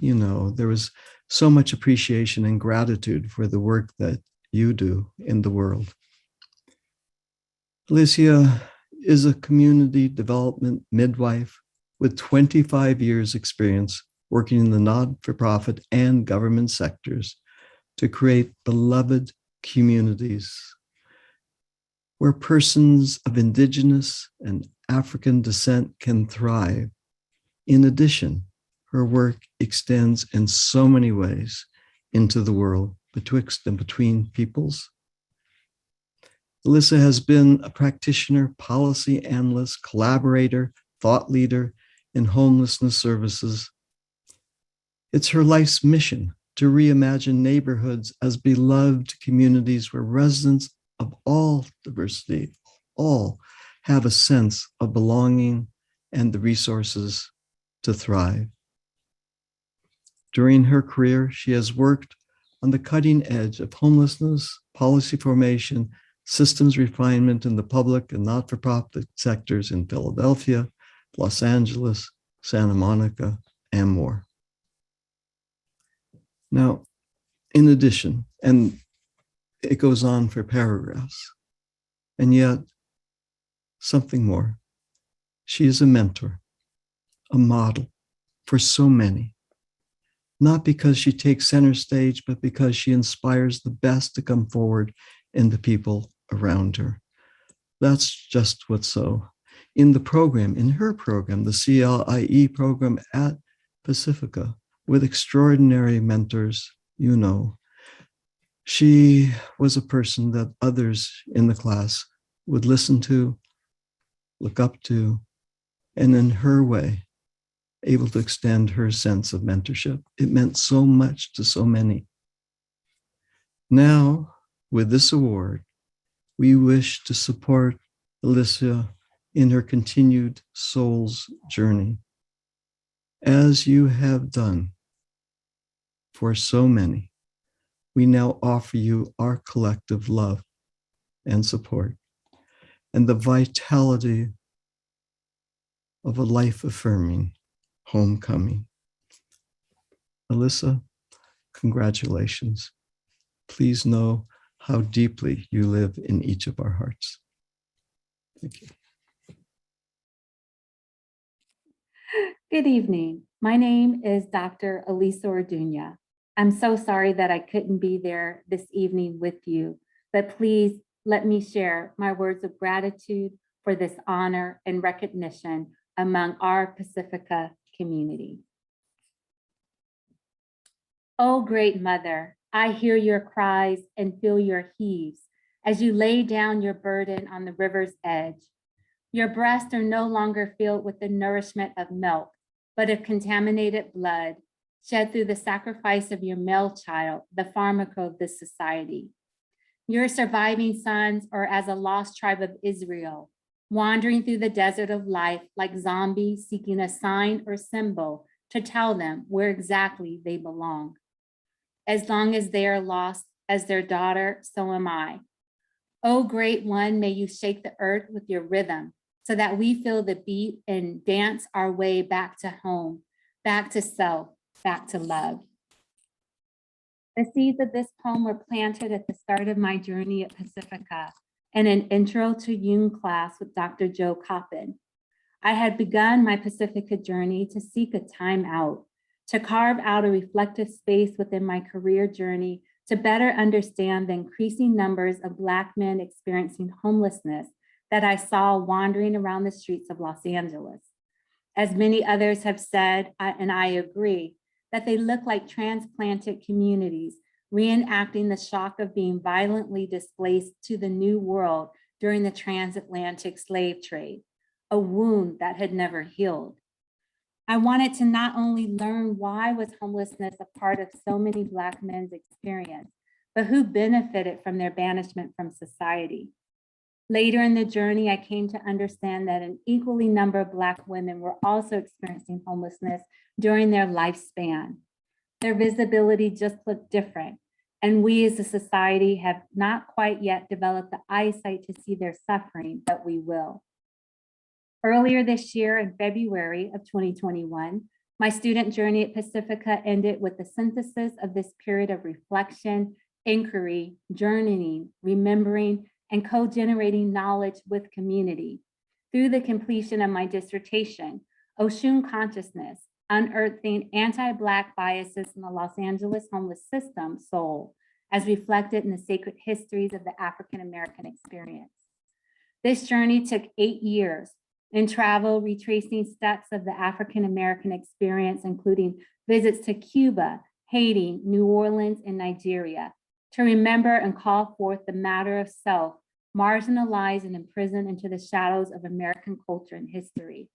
there was so much appreciation and gratitude for the work that you do in the world. Alicia is a community development midwife with 25 years experience working in the not-for-profit and government sectors to create beloved communities where persons of Indigenous and African descent can thrive. In addition, her work extends in so many ways into the world, betwixt and between peoples. Alyssa has been a practitioner, policy analyst, collaborator, thought leader in homelessness services. It's her life's mission to reimagine neighborhoods as beloved communities where residents of all diversity, all have a sense of belonging and the resources to thrive. During her career, she has worked on the cutting edge of homelessness, policy formation, systems refinement in the public and not-for-profit sectors in Philadelphia, Los Angeles, Santa Monica, and more. Now, in addition, and it goes on for paragraphs, and yet something more. She is a mentor, a model for so many, not because she takes center stage, but because she inspires the best to come forward in the people around her. That's just what's so. In the program, in her program, the CLIE program at Pacifica, with extraordinary mentors, she was a person that others in the class would listen to, look up to, and in her way, able to extend her sense of mentorship. It meant so much to so many. Now, with this award, we wish to support Alicia in her continued soul's journey, as you have done for so many. We now offer you our collective love and support and the vitality of a life-affirming homecoming. Alyssa, congratulations. Please know how deeply you live in each of our hearts. Thank you. Good evening. My name is Dr. Elisa Orduña. I'm so sorry that I couldn't be there this evening with you, but please let me share my words of gratitude for this honor and recognition among our Pacifica community. Oh, great mother, I hear your cries and feel your heaves as you lay down your burden on the river's edge. Your breasts are no longer filled with the nourishment of milk, but of contaminated blood shed through the sacrifice of your male child, the pharmaco of this society. Your surviving sons are as a lost tribe of Israel, wandering through the desert of life like zombies seeking a sign or symbol to tell them where exactly they belong. As long as they are lost as their daughter, so am I. Oh, great one, may you shake the earth with your rhythm so that we feel the beat and dance our way back to home, back to self, back to love. The seeds of this poem were planted at the start of my journey at Pacifica in an intro to Jung class with Dr. Joe Coppin. I had begun my Pacifica journey to seek a time out, to carve out a reflective space within my career journey to better understand the increasing numbers of Black men experiencing homelessness that I saw wandering around the streets of Los Angeles. As many others have said, and I agree, that they look like transplanted communities reenacting the shock of being violently displaced to the New World during the transatlantic slave trade, a wound that had never healed. I wanted to not only learn why was homelessness a part of so many Black men's experience, but who benefited from their banishment from society. Later in the journey, I came to understand that an equally number of Black women were also experiencing homelessness during their lifespan. Their visibility just looked different, and we as a society have not quite yet developed the eyesight to see their suffering, but we will. Earlier this year, in February of 2021, my student journey at Pacifica ended with the synthesis of this period of reflection, inquiry, journeying, remembering, and co-generating knowledge with community through the completion of my dissertation, Oshun Consciousness, Unearthing Anti-Black Biases in the Los Angeles Homeless System, Soul, as reflected in the sacred histories of the African-American experience. This journey took 8 years in travel, retracing steps of the African-American experience, including visits to Cuba, Haiti, New Orleans, and Nigeria, to remember and call forth the matter of self, marginalized and imprisoned into the shadows of American culture and history.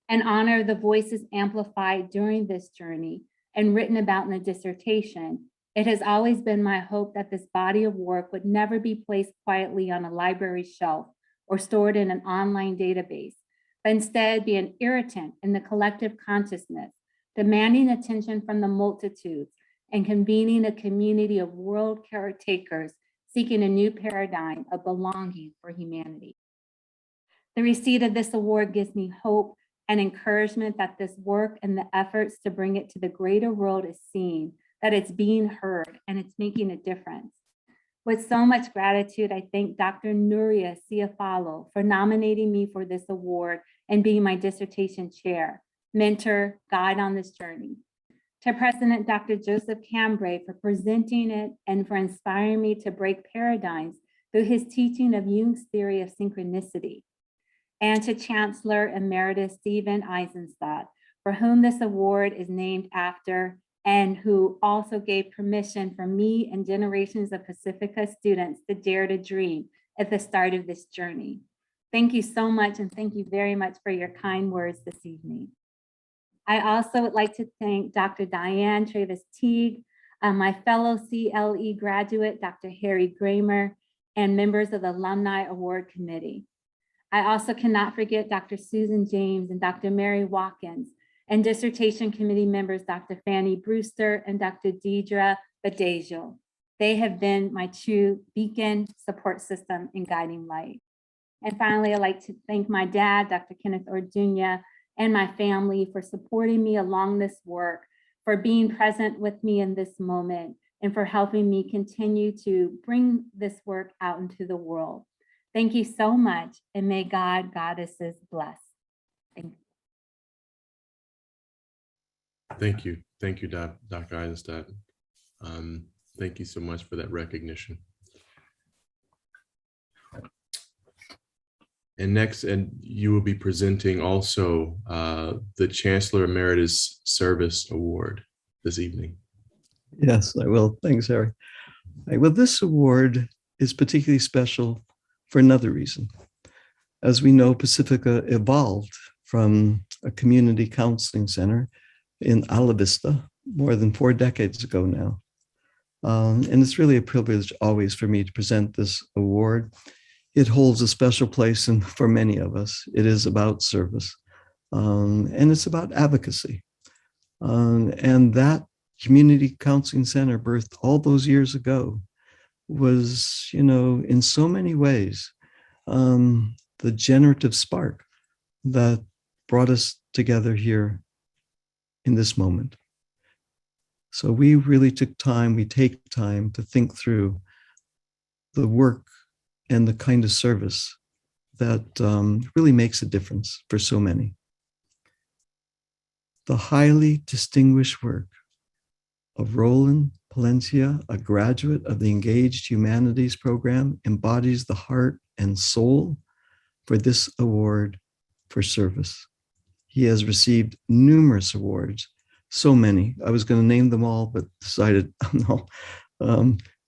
In honor of the voices amplified during this journey and written about in the dissertation, it has always been my hope that this body of work would never be placed quietly on a library shelf or stored in an online database, but instead be an irritant in the collective consciousness, demanding attention from the multitudes and convening a community of world caretakers seeking a new paradigm of belonging for humanity. The receipt of this award gives me hope and encouragement that this work and the efforts to bring it to the greater world is seen, that it's being heard, and it's making a difference. With so much gratitude, I thank Dr. Nuria Ciafalo for nominating me for this award and being my dissertation chair, mentor, guide on this journey. To President Dr. Joseph Cambray for presenting it and for inspiring me to break paradigms through his teaching of Jung's theory of synchronicity. And to Chancellor Emeritus Stephen Eisenstadt, for whom this award is named after and who also gave permission for me and generations of Pacifica students to dare to dream at the start of this journey. Thank you so much, and thank you very much for your kind words this evening. I also would like to thank Dr. Diane Travis-Teague, my fellow CLE graduate, Dr. Harry Gramer, and members of the Alumni Award Committee. I also cannot forget Dr. Susan James and Dr. Mary Watkins, and dissertation committee members, Dr. Fanny Brewster and Dr. Deidre Badejal. They have been my true beacon, support system, and guiding light. And finally, I'd like to thank my dad, Dr. Kenneth Orduña, and my family for supporting me along this work, for being present with me in this moment, and for helping me continue to bring this work out into the world. Thank you so much, and may God, goddesses bless. Thank you. Thank you, Dr. Eisenstadt. Thank you so much for that recognition. And next, and you will be presenting also the Chancellor Emeritus Service Award this evening. Yes, I will. Thanks, Harry. Well, this award is particularly special for another reason. As we know, Pacifica evolved from a community counseling center in Ala Vista more than 4 decades ago now. And it's really a privilege always for me to present this award. It holds a special place for many of us. It is about service, and it's about advocacy. And that community counseling center, birthed all those years ago, was, in so many ways, the generative spark that brought us together here in this moment. So we really take time to think through the work and the kind of service that really makes a difference for so many. The highly distinguished work of Roland Palencia, a graduate of the Engaged Humanities program, embodies the heart and soul for this award for service. He has received numerous awards, so many. I was going to name them all, but decided, no,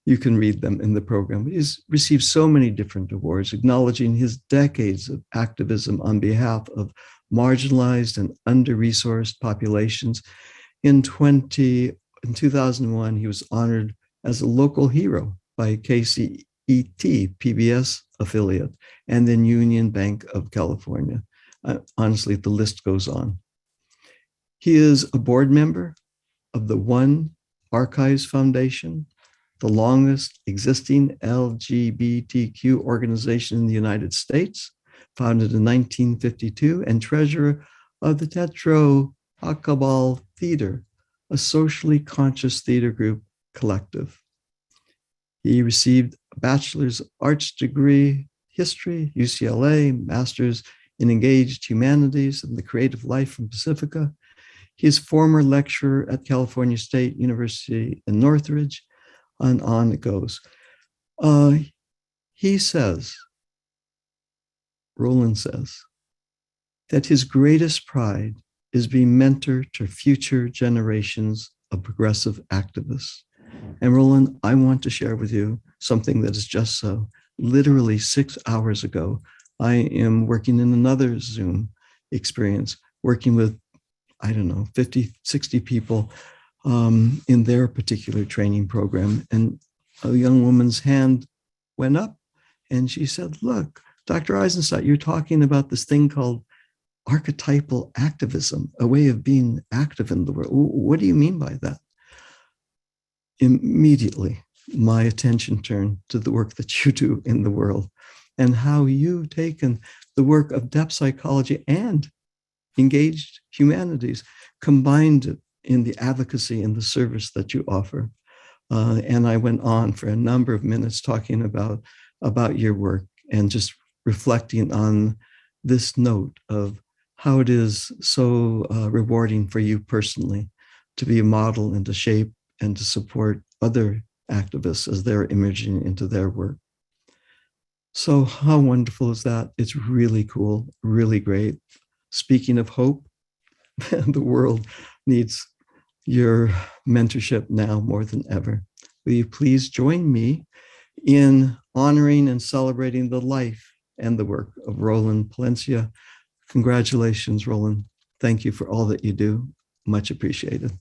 you can read them in the program. He's received so many different awards, acknowledging his decades of activism on behalf of marginalized and under-resourced populations. In 2001, he was honored as a local hero by KCET, PBS affiliate, and then Union Bank of California. Honestly, the list goes on. He is a board member of the One Archives Foundation, the longest existing LGBTQ organization in the United States, founded in 1952, and treasurer of the Teatro Acabal Theater, a socially conscious theater group collective. He received a Bachelor's of Arts degree, History, UCLA, Master's in Engaged Humanities and the Creative Life from Pacifica. He is former lecturer at California State University in Northridge, and on it goes. He says, Roland says, that his greatest pride is being mentor to future generations of progressive activists. And Roland, I want to share with you something that is just so. Literally 6 hours ago, I am working in another Zoom experience, working with, 50, 60 people in their particular training program. And a young woman's hand went up and she said, look, Dr. Eisenstadt, you're talking about this thing called archetypal activism, a way of being active in the world. What do you mean by that? Immediately, my attention turned to the work that you do in the world and how you've taken the work of depth psychology and engaged humanities, combined it in the advocacy and the service that you offer. And I went on for a number of minutes talking about your work and just reflecting on this note of how it is so rewarding for you personally to be a model and to shape and to support other activists as they're emerging into their work. So how wonderful is that? It's really cool, really great. Speaking of hope, the world needs your mentorship now more than ever. Will you please join me in honoring and celebrating the life and the work of Roland Palencia? Congratulations, Roland. Thank you for all that you do. Much appreciated.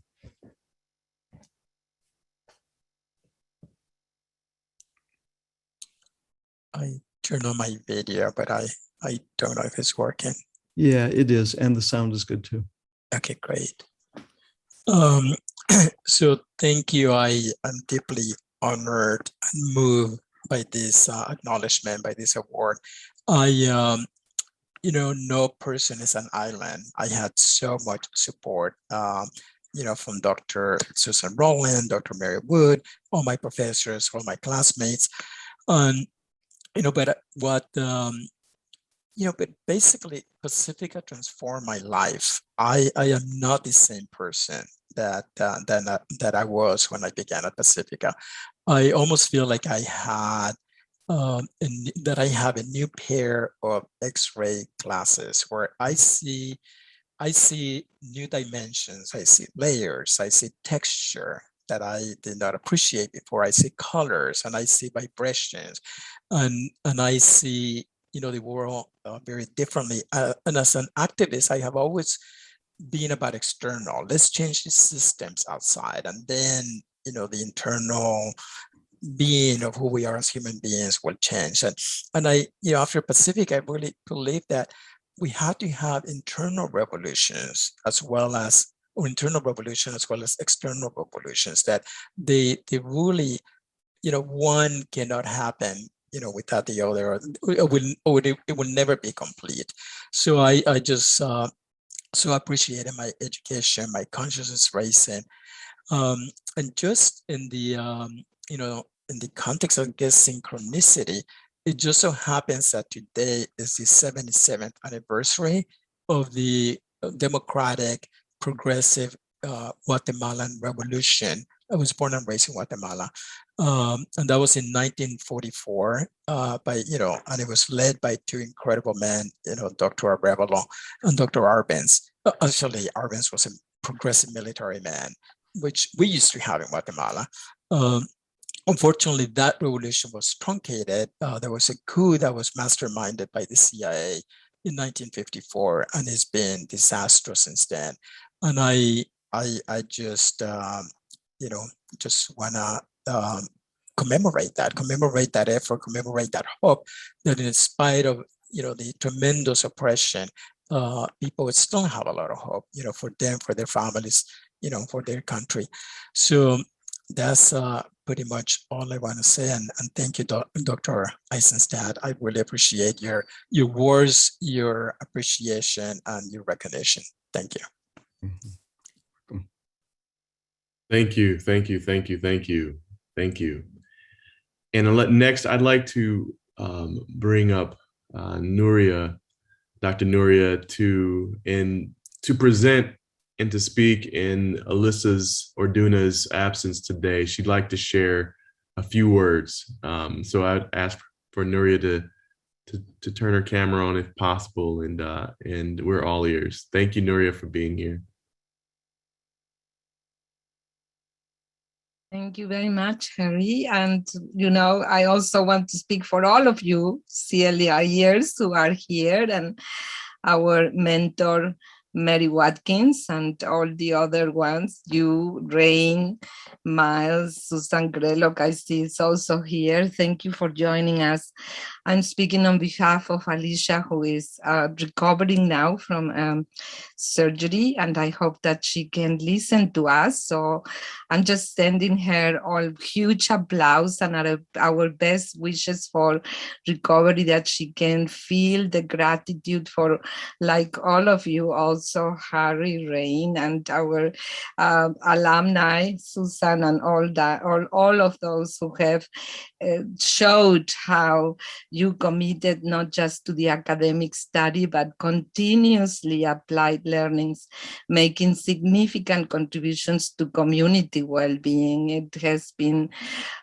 I turned on my video, but I I don't know if it's working. Yeah, it is. And the sound is good too. Okay, great. So thank you. I am deeply honored and moved by this acknowledgement, by this award. No person is an island. I had so much support, from Dr. Susan Rowland, Dr. Mary Wood, all my professors, all my classmates. But basically Pacifica transformed my life. I am not the same person that I was when I began at Pacifica. I almost feel like I had that I have a new pair of X-ray glasses where I see new dimensions. I see layers. I see texture that I did not appreciate before. I see colors and I see vibrations, and I see the world very differently. And as an activist, I have always been about external. Let's change the systems outside, and then the internal being of who we are as human beings will change. And I, after Pacific, I really believe that we have to have internal revolutions as well as external revolutions, that they really, one cannot happen, without the other, or it will never be complete. So I just so appreciated my education, my consciousness raising, and just in the in the context of this synchronicity, it just so happens that today is the 77th anniversary of the democratic, progressive Guatemalan Revolution. I was born and raised in Guatemala, and that was in 1944. And it was led by two incredible men, Dr. Arevalo and Dr. Arbenz. Actually, Arbenz was a progressive military man, which we used to have in Guatemala. Unfortunately, that revolution was truncated. There was a coup that was masterminded by the CIA in 1954, and it's been disastrous since then. And I just, just wanna commemorate that effort, commemorate that hope, that in spite of, the tremendous oppression, people still have a lot of hope, for them, for their families, for their country. So that's pretty much all I want to say. And thank you, Dr. Eisenstadt. I really appreciate your words, your appreciation, and your recognition. Thank you. Mm-hmm. Thank you. Thank you. Thank you. Thank you. Thank you. And next, I'd like to bring up Nuria, Dr. Nuria, to present and to speak in Alyssa's or Duna's absence today. She'd like to share a few words. So I'd ask for Nuria to turn her camera on if possible, and we're all ears. Thank you, Nuria, for being here. Thank you very much, Harry. And, I also want to speak for all of you CLIers who are here, and our mentor, Mary Watkins, and all the other ones, you, Rain, Miles, Susan Grellock, I see is also here. Thank you for joining us. I'm speaking on behalf of Alicia, who is recovering now from surgery, and I hope that she can listen to us. So I'm just sending her all huge applause and our best wishes for recovery, that she can feel the gratitude for, like all of you, also Harry, Rain, and our alumni, Susan, and all of those who have showed how you committed not just to the academic study, but continuously applied learnings, making significant contributions to community well-being. It has been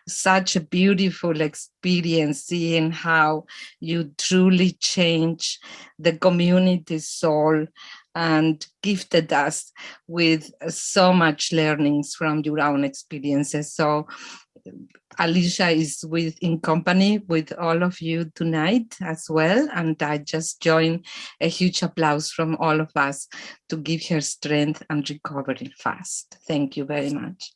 such a beautiful experience seeing how you truly change the community's soul and gifted us with so much learnings from your own experiences. So Alicia is in company with all of you tonight as well. And I just join a huge applause from all of us to give her strength and recovery fast. Thank you very much.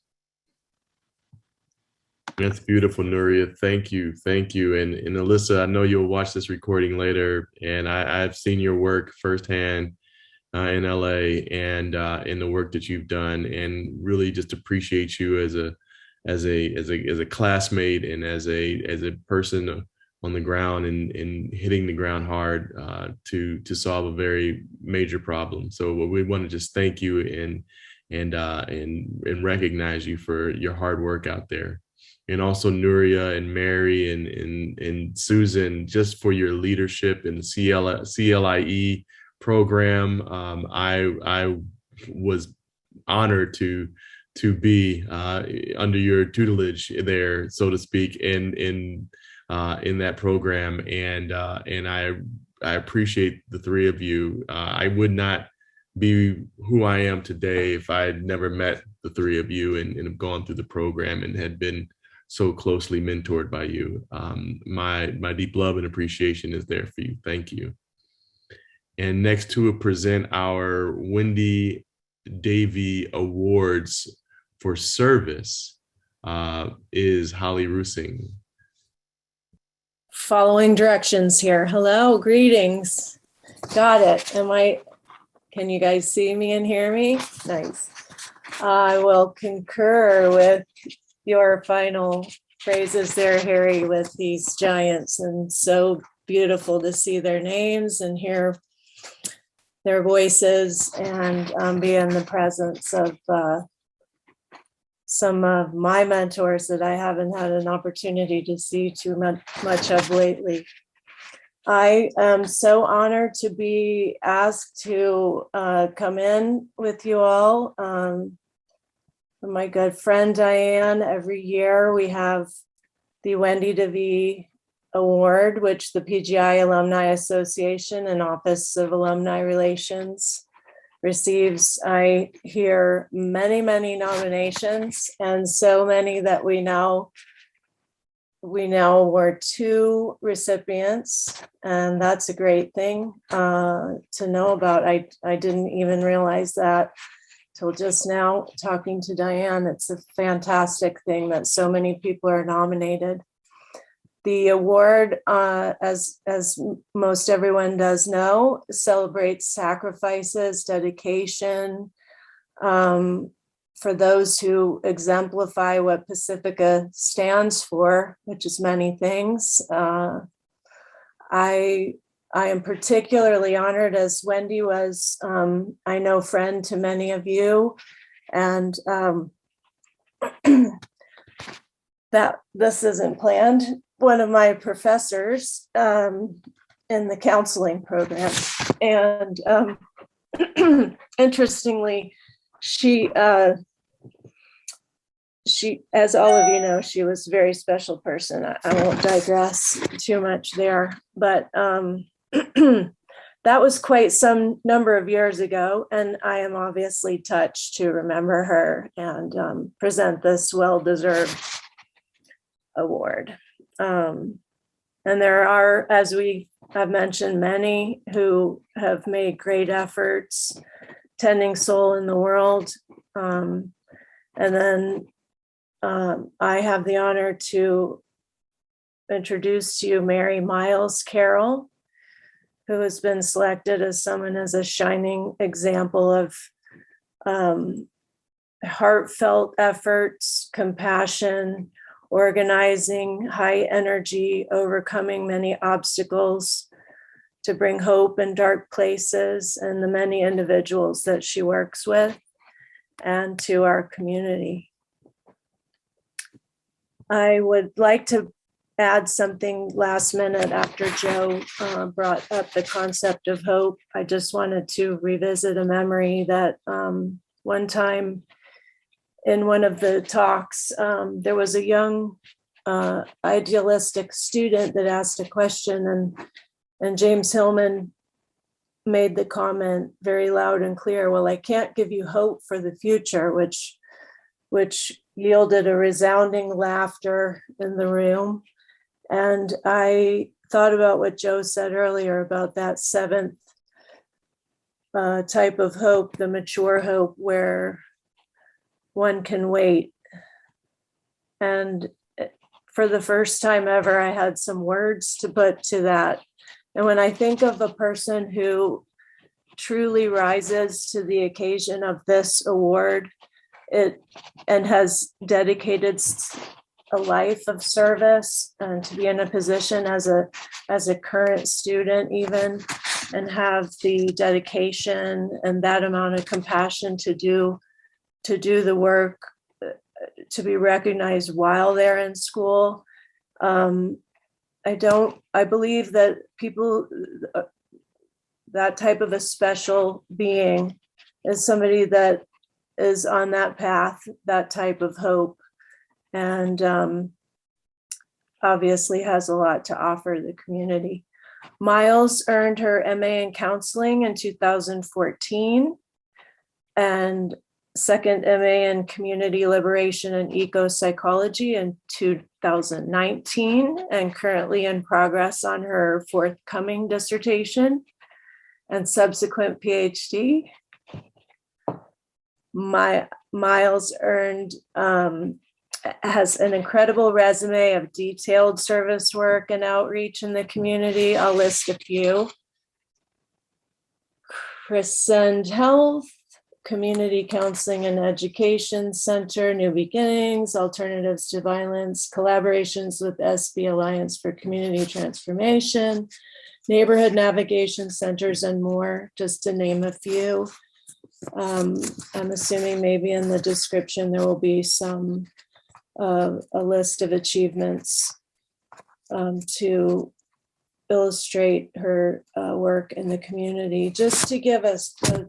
That's beautiful, Nuria. Thank you. Thank you. And Alyssa, I know you'll watch this recording later, and I've seen your work firsthand in LA and in the work that you've done, and really just appreciate you as a classmate and as a person on the ground and hitting the ground hard to solve a very major problem. So we want to just thank you and recognize you for your hard work out there. And also Nuria and Mary and Susan, just for your leadership in the CLIE program. I was honored to be under your tutelage there, so to speak, in that program, and I appreciate the three of you. I would not be who I am today if I had never met the three of you and have gone through the program and had been so closely mentored by you. My deep love and appreciation is there for you. Thank you. And next to present our Wendy Davy Awards for service is Holly Rusing. Following directions here. Hello, greetings. Got it. Can you guys see me and hear me? Nice. I will concur with your final phrases there, Harry, with these giants, and so beautiful to see their names and hear their voices and be in the presence of some of my mentors that I haven't had an opportunity to see too much of lately. I am so honored to be asked to come in with you all. My good friend Diane, every year we have the Wendy DeVee Award, which the PGI Alumni Association and Office of Alumni Relations receives. I hear many, many nominations, and so many that we know were 2 recipients, and that's a great thing to know about. I didn't even realize that till just now talking to Diane. It's a fantastic thing that so many people are nominated. The award, as most everyone does know, celebrates sacrifices, dedication, for those who exemplify what Pacifica stands for, which is many things. I am particularly honored, as Wendy was, I know, friend to many of you, and that this isn't planned. One of my professors in the counseling program, and interestingly, she, as all of you know, she was a very special person. I won't digress too much there, but that was quite some number of years ago, and I am obviously touched to remember her and present this well-deserved award. And there are, as we have mentioned, many who have made great efforts tending soul in the world. And then I have the honor to introduce to you Mary Miles Carroll, who has been selected as someone as a shining example of heartfelt efforts, compassion, organizing, high energy, overcoming many obstacles to bring hope in dark places, and the many individuals that she works with, and to our community. I would like to add something last minute after Joe brought up the concept of hope. I just wanted to revisit a memory that one time in one of the talks, there was a young idealistic student that asked a question, and James Hillman made the comment very loud and clear, well, I can't give you hope for the future, which yielded a resounding laughter in the room. And I thought about what Joe said earlier about that 7th type of hope, the mature hope, where one can wait. And for the first time ever, I had some words to put to that. And when I think of a person who truly rises to the occasion of this award, and has dedicated a life of service, and to be in a position as a current student even, and have the dedication and that amount of compassion to do the work, to be recognized while they're in school. I believe that people, that type of a special being is somebody that is on that path, that type of hope, and obviously has a lot to offer the community. Miles earned her MA in counseling in 2014 and second MA in community liberation and eco-psychology in 2019, and currently in progress on her forthcoming dissertation and subsequent PhD. Miles has an incredible resume of detailed service work and outreach in the community. I'll list a few. Crescent Health, Community Counseling and Education Center, New Beginnings, Alternatives to Violence, collaborations with SB Alliance for Community Transformation, neighborhood navigation centers, and more, just to name a few. I'm assuming maybe in the description there will be some a list of achievements to illustrate her work in the community. Just to give us a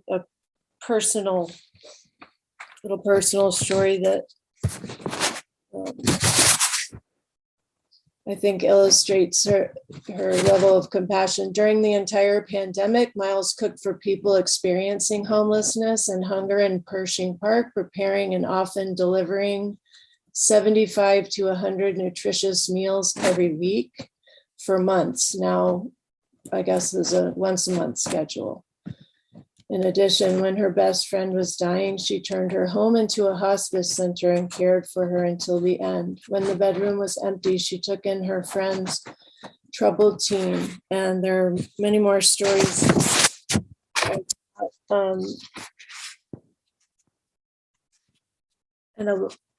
little personal story that I think illustrates her level of compassion. During the entire pandemic, Miles cooked for people experiencing homelessness and hunger in Pershing Park, preparing and often delivering 75 to 100 nutritious meals every week for months. Now, I guess there's a once a month schedule. In addition, when her best friend was dying, she turned her home into a hospice center and cared for her until the end. When the bedroom was empty, she took in her friend's troubled teen. And there are many more stories.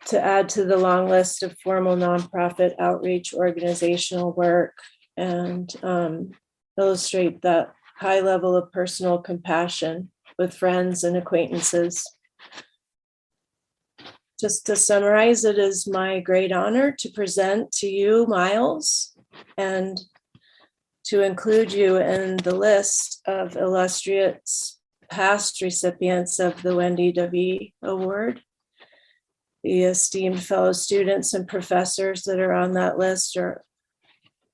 To add to the long list of formal nonprofit outreach organizational work, and illustrate that high level of personal compassion with friends and acquaintances. Just to summarize, it is my great honor to present to you, Miles, and to include you in the list of illustrious past recipients of the Wendy W. Award. The esteemed fellow students and professors that are on that list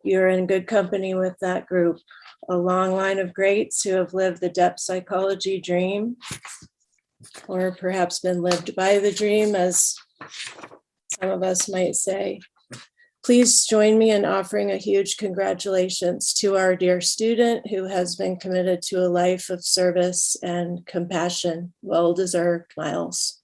you're in good company with that group. A long line of greats who have lived the depth psychology dream, or perhaps been lived by the dream, as some of us might say. Please join me in offering a huge congratulations to our dear student who has been committed to a life of service and compassion. Well deserved, Miles.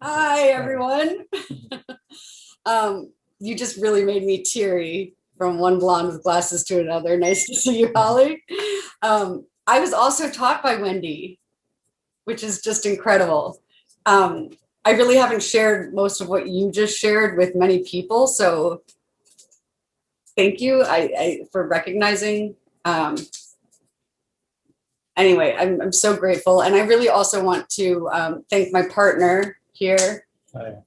Hi, everyone. You just really made me teary from one blonde with glasses to another. Nice to see you, Holly. I was also taught by Wendy, which is just incredible. I really haven't shared most of what you just shared with many people, so thank you for recognizing. Anyway, I'm so grateful. And I really also want to thank my partner here,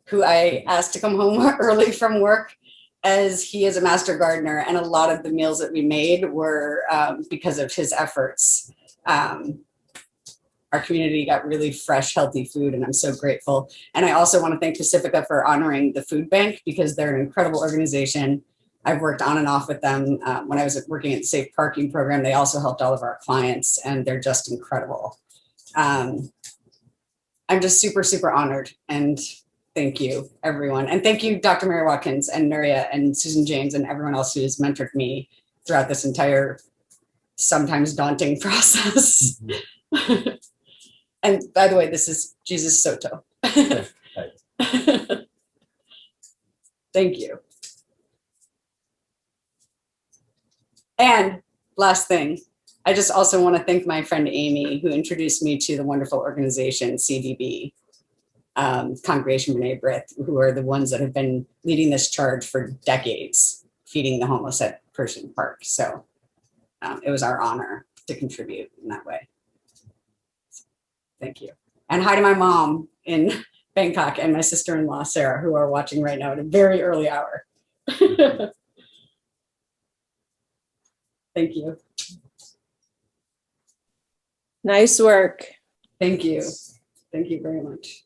who I asked to come home early from work, as he is a master gardener. And a lot of the meals that we made were because of his efforts. Our community got really fresh, healthy food, and I'm so grateful. And I also want to thank Pacifica for honoring the food bank, because they're an incredible organization. I've worked on and off with them. When I was working at the Safe Parking Program, they also helped all of our clients, and they're just incredible. I'm just super, super honored, and thank you, everyone. And thank you, Dr. Mary Watkins and Nuria and Susan James and everyone else who has mentored me throughout this entire sometimes daunting process. And by the way, this is Jesus Soto. Thank you. And last thing, I just also want to thank my friend Amy, who introduced me to the wonderful organization CDB, Congregation B'nai B'rith, who are the ones that have been leading this charge for decades, feeding the homeless at Pershing Park. So it was our honor to contribute in that way. Thank you. And hi to my mom in Bangkok and my sister-in-law, Sarah, who are watching right now at a very early hour. Thank you. Nice work. Thank you. Thank you very much.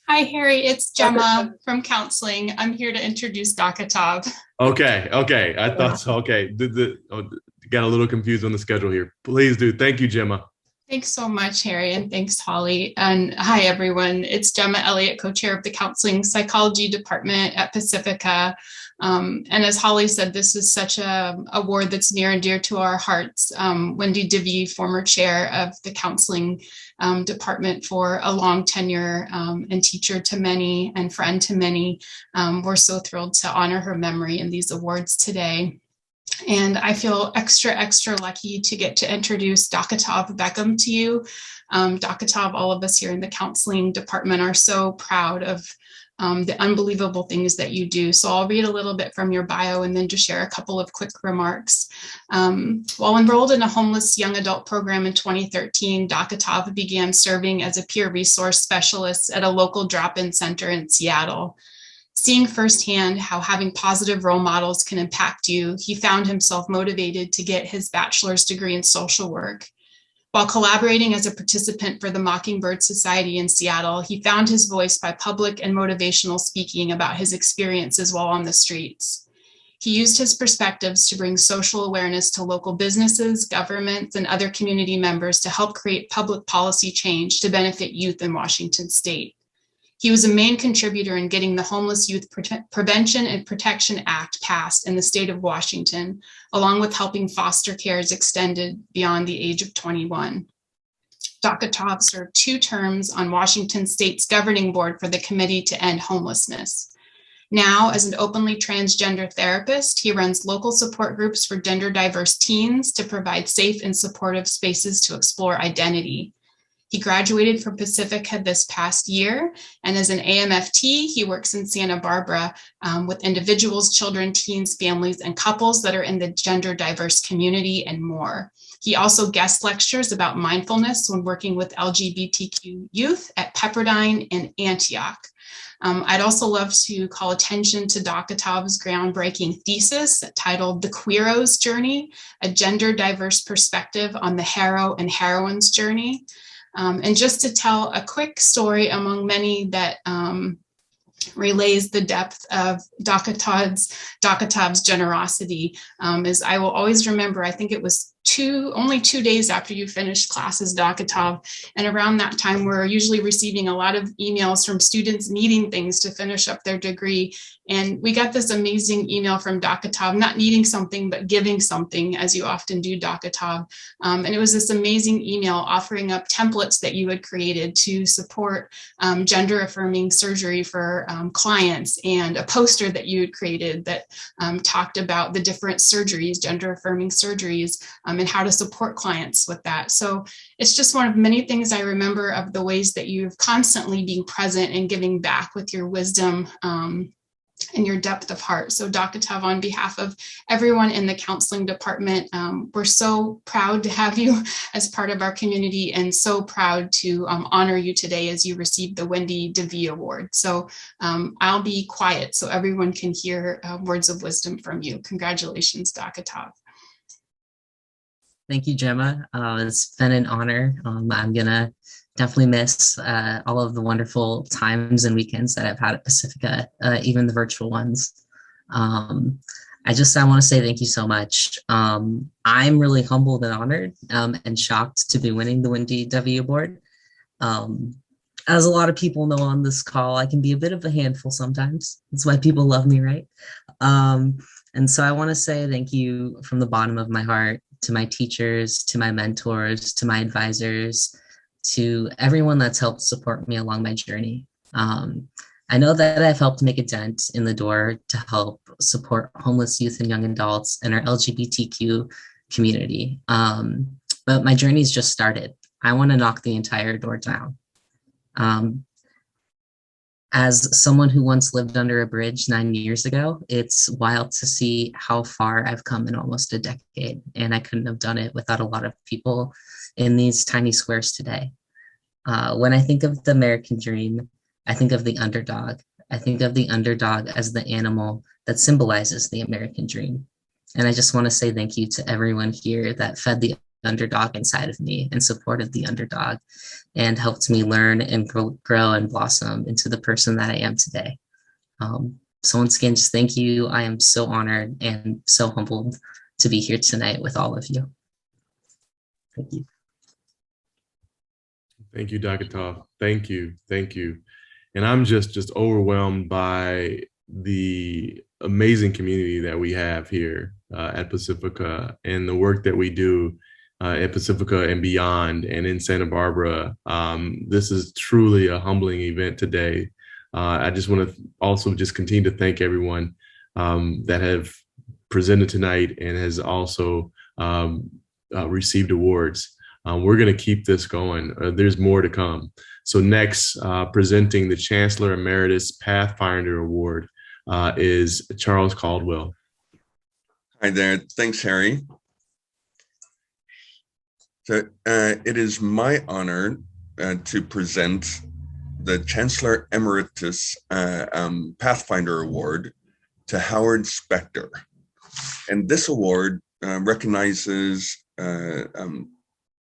Hi, Harry. It's Gemma from counseling. I'm here to introduce Dr. Tav. Okay. I thought so. Okay. Got a little confused on the schedule here. Please do. Thank you, Gemma. Thanks so much, Harry, and thanks, Holly. And hi, everyone. It's Gemma Elliott, co-chair of the Counseling Psychology Department at Pacifica. And as Holly said, this is such a award that's near and dear to our hearts. Wendy Divvy, former chair of the Counseling Department for a long tenure and teacher to many and friend to many. We're so thrilled to honor her memory in these awards today. And I feel extra lucky to get to introduce Dr. Tav Beckham to you. Dr. Tav, all of us here in the counseling department are so proud of the unbelievable things that you do. So I'll read a little bit from your bio and then just share a couple of quick remarks. While enrolled in a homeless young adult program in 2013, Dr. Tav began serving as a peer resource specialist at a local drop-in center in Seattle. Seeing firsthand how having positive role models can impact you, he found himself motivated to get his bachelor's degree in social work. While collaborating as a participant for the Mockingbird Society in Seattle, he found his voice by public and motivational speaking about his experiences while on the streets. He used his perspectives to bring social awareness to local businesses, governments, and other community members to help create public policy change to benefit youth in Washington state. He was a main contributor in getting the Homeless Youth Prevention and Protection Act passed in the state of Washington, along with helping foster care is extended beyond the age of 21. Dr. Tav served 2 terms on Washington state's governing board for the Committee to End Homelessness. Now, as an openly transgender therapist, he runs local support groups for gender diverse teens to provide safe and supportive spaces to explore identity. He graduated from Pacifica this past year, and as an AMFT, he works in Santa Barbara with individuals, children, teens, families, and couples that are in the gender diverse community and more. He also guest lectures about mindfulness when working with LGBTQ youth at Pepperdine and Antioch. I'd also love to call attention to Dr. Tav's groundbreaking thesis titled The Queero's Journey, a gender diverse perspective on the hero and heroine's journey. And just to tell a quick story among many that relays the depth of Dr. Tav's generosity is I will always remember, I think it was only 2 days after you finished classes, Dr. Tav, and around that time we're usually receiving a lot of emails from students needing things to finish up their degree. And we got this amazing email from Dr. Tav, not needing something, but giving something, as you often do, Dr. Tav. And it was this amazing email offering up templates that you had created to support gender affirming surgery for clients, and a poster that you had created that talked about the different surgeries, gender affirming surgeries, and how to support clients with that. So it's just one of many things I remember of the ways that you've constantly been present and giving back with your wisdom and your depth of heart. So Dr. Tav, on behalf of everyone in the counseling department, we're so proud to have you as part of our community, and so proud to honor you today as you receive the Wendy DeVee Award. So I'll be quiet so everyone can hear words of wisdom from you. Congratulations, Dr. Tav. Thank you, Gemma. It's been an honor. I'm gonna definitely miss all of the wonderful times and weekends that I've had at Pacifica, even the virtual ones. I want to say thank you so much. I'm really humbled and honored and shocked to be winning the Wendy DeVee Award. As a lot of people know on this call, I can be a bit of a handful sometimes. That's why people love me, right? And so I want to say thank you from the bottom of my heart to my teachers, to my mentors, to my advisors, to everyone that's helped support me along my journey. I know that I've helped make a dent in the door to help support homeless youth and young adults and our LGBTQ community. But my journey's just started. I want to knock the entire door down. As someone who once lived under a bridge 9 years ago, it's wild to see how far I've come in almost a decade. And I couldn't have done it without a lot of people in these tiny squares today. When I think of the American dream, I think of the underdog. I think of the underdog as the animal that symbolizes the American dream. And I just want to say thank you to everyone here that fed the underdog inside of me and supported the underdog and helped me learn and grow and blossom into the person that I am today. So once again, just thank you. I am so honored and so humbled to be here tonight with all of you. Thank you. Thank you, Dr. Toth. Thank you. Thank you. And I'm just overwhelmed by the amazing community that we have here at Pacifica and the work that we do at Pacifica and beyond and in Santa Barbara. This is truly a humbling event today. I just want to also just continue to thank everyone that have presented tonight and has also received awards. We're going to keep this going. There's more to come. So next, presenting the Chancellor Emeritus Pathfinder Award is Charles Caldwell. Hi there. Thanks, Harry. So it is my honor to present the Chancellor Emeritus Pathfinder Award to Howard Specter. And this award recognizes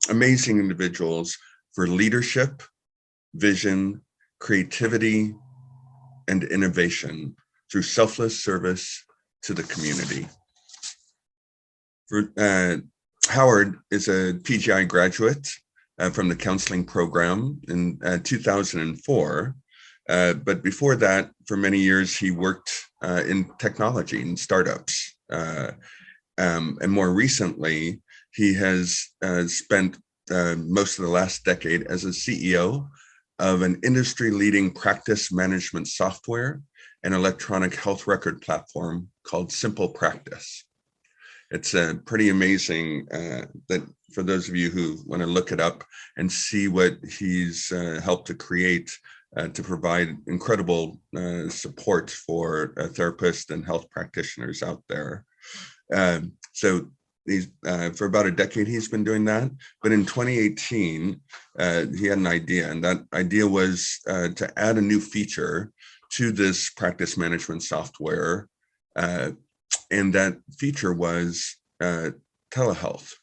amazing individuals for leadership, vision, creativity, and innovation through selfless service to the community. Howard is a PGI graduate from the counseling program in 2004. But before that, for many years, he worked in technology and startups. And more recently, he has spent most of the last decade as a CEO of an industry-leading practice management software and electronic health record platform called Simple Practice. It's pretty amazing that for those of you who want to look it up and see what he's helped to create to provide incredible support for therapists and health practitioners out there. So he's, for about a decade, he's been doing that. But in 2018, he had an idea, and that idea was to add a new feature to this practice management software. And that feature was telehealth.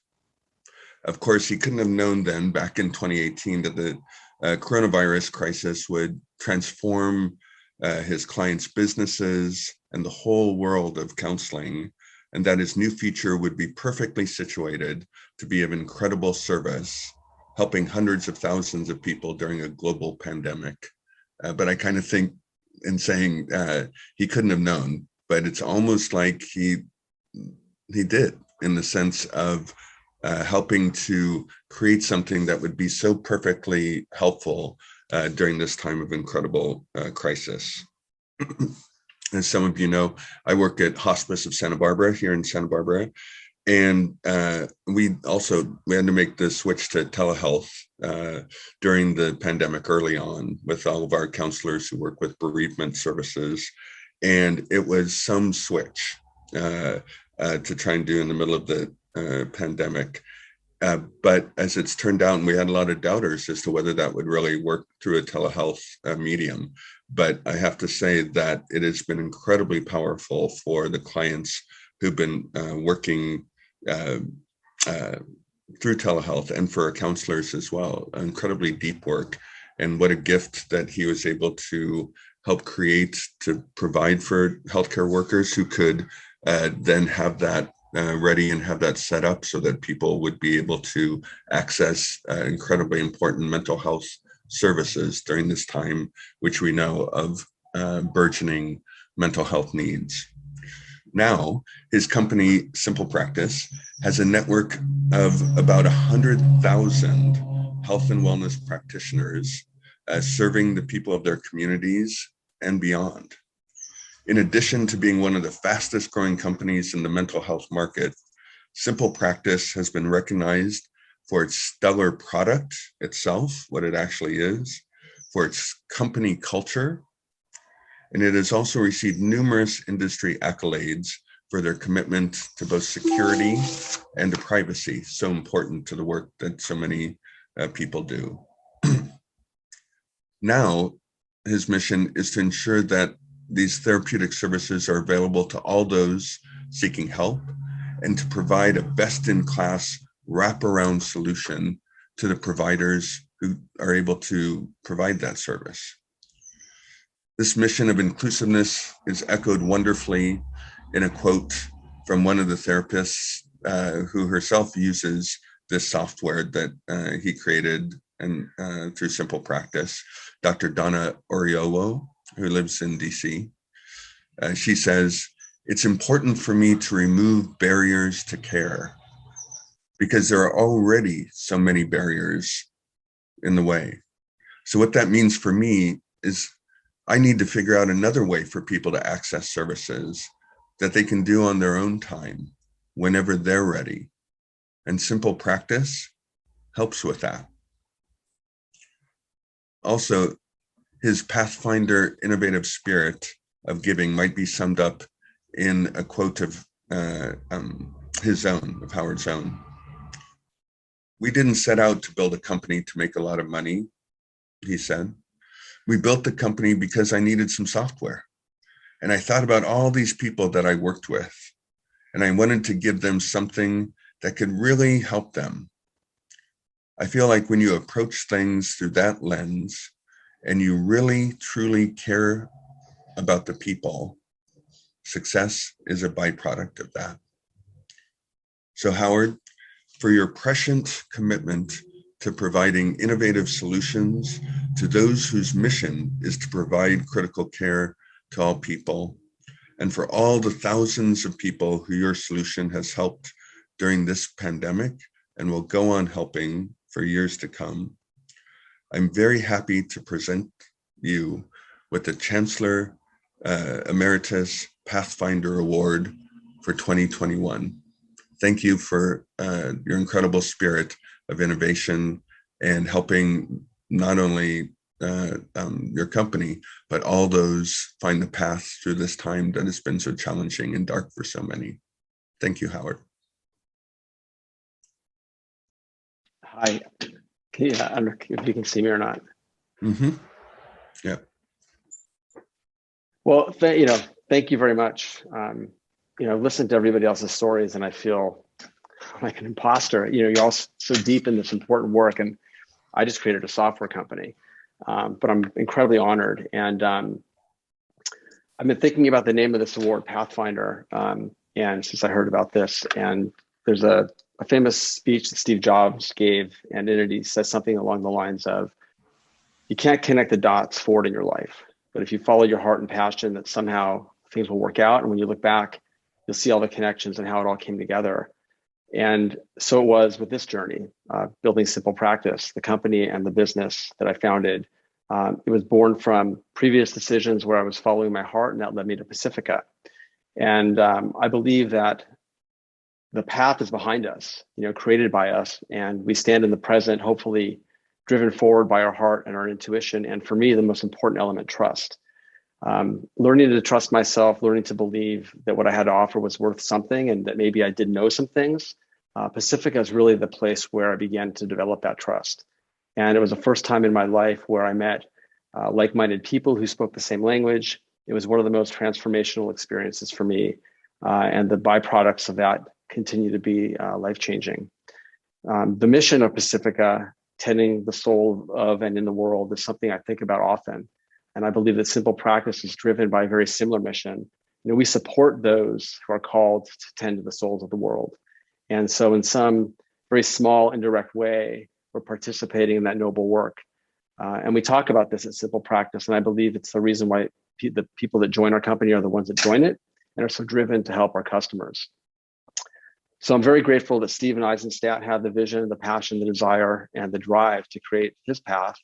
Of course, he couldn't have known then, back in 2018, that the coronavirus crisis would transform his clients' businesses and the whole world of counseling, and that his new feature would be perfectly situated to be of incredible service, helping hundreds of thousands of people during a global pandemic. But I kind of think in saying he couldn't have known, but it's almost like he did, in the sense of helping to create something that would be so perfectly helpful during this time of incredible crisis. As some of you know, I work at Hospice of Santa Barbara here in Santa Barbara, and we had to make the switch to telehealth during the pandemic early on with all of our counselors who work with bereavement services. And it was some switch to try and do in the middle of the pandemic. But as it's turned out, we had a lot of doubters as to whether that would really work through a telehealth medium. But I have to say that it has been incredibly powerful for the clients who've been working through telehealth, and for our counselors as well. Incredibly deep work, and what a gift that he was able to help create to provide for healthcare workers who could then have that ready and have that set up so that people would be able to access incredibly important mental health services during this time, which we know of burgeoning mental health needs. Now, his company, Simple Practice, has a network of about 100,000 health and wellness practitioners serving the people of their communities and beyond. In addition to being one of the fastest growing companies in the mental health market, Simple Practice has been recognized for its stellar product itself, what it actually is, for its company culture, and it has also received numerous industry accolades for their commitment to both security and to privacy, so important to the work that so many people do. Now, his mission is to ensure that these therapeutic services are available to all those seeking help and to provide a best-in-class wraparound solution to the providers who are able to provide that service. This mission of inclusiveness is echoed wonderfully in a quote from one of the therapists who herself uses this software that he created and through Simple Practice, Dr. Donna Oriolo, who lives in DC. She says, "It's important for me to remove barriers to care because there are already so many barriers in the way. So what that means for me is I need to figure out another way for people to access services that they can do on their own time, whenever they're ready. And Simple Practice helps with that." Also, his Pathfinder innovative spirit of giving might be summed up in a quote of his own, of Howard's own. "We didn't set out to build a company to make a lot of money," he said. "We built the company because I needed some software. And I thought about all these people that I worked with, and I wanted to give them something that could really help them. I feel like when you approach things through that lens and you really, truly care about the people, success is a byproduct of that." So Howard, for your prescient commitment to providing innovative solutions to those whose mission is to provide critical care to all people, and for all the thousands of people who your solution has helped during this pandemic and will go on helping for years to come, I'm very happy to present you with the Chancellor Emeritus Pathfinder Award for 2021. Thank you for your incredible spirit of innovation and helping not only your company, but all those find the path through this time that has been so challenging and dark for so many. Thank you, Howard. Hi, I don't know if you can see me or not. Mm-hmm. Yeah. Well, thank you very much. I've listened to everybody else's stories and I feel like an imposter. You're all so deep in this important work, and I just created a software company. But I'm incredibly honored. And I've been thinking about the name of this award, Pathfinder, and since I heard about this, and there's a famous speech that Steve Jobs gave, and in it he says something along the lines of, "You can't connect the dots forward in your life, but if you follow your heart and passion, that somehow things will work out. And when you look back, you'll see all the connections and how it all came together." And so it was with this journey, building Simple Practice, the company and the business that I founded. It was born from previous decisions where I was following my heart, and that led me to Pacifica. And I believe that the path is behind us, created by us, and we stand in the present, hopefully driven forward by our heart and our intuition. And for me, the most important element, trust. Learning to trust myself, learning to believe that what I had to offer was worth something and that maybe I did know some things. Pacifica is really the place where I began to develop that trust. And it was the first time in my life where I met like-minded people who spoke the same language. It was one of the most transformational experiences for me. And the byproducts of that continue to be life-changing. The mission of Pacifica, tending the soul of and in the world, is something I think about often. And I believe that Simple Practice is driven by a very similar mission. We support those who are called to tend to the souls of the world. And so in some very small, indirect way, we're participating in that noble work. And we talk about this at Simple Practice. And I believe it's the reason why the people that join our company are the ones that join it. and are so driven to help our customers. So I'm very grateful that Stephen Eisenstadt had the vision, the passion, the desire, and the drive to create his path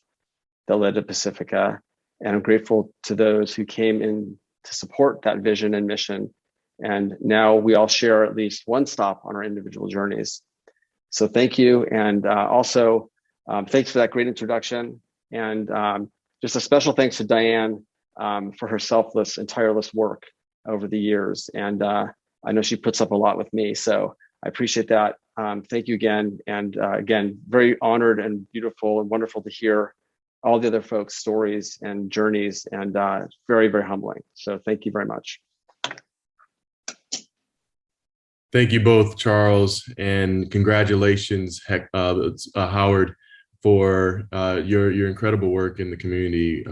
that led to Pacifica. And I'm grateful to those who came in to support that vision and mission. And now we all share at least one stop on our individual journeys. So thank you. And also, thanks for that great introduction. And just a special thanks to Diane for her selfless and tireless work over the years. And I know she puts up a lot with me, so I appreciate that. Thank you again. And again, very honored and beautiful and wonderful to hear all the other folks' stories and journeys, and very, very humbling. So thank you very much. Thank you both, Charles, and congratulations, Howard, for your incredible work in the community.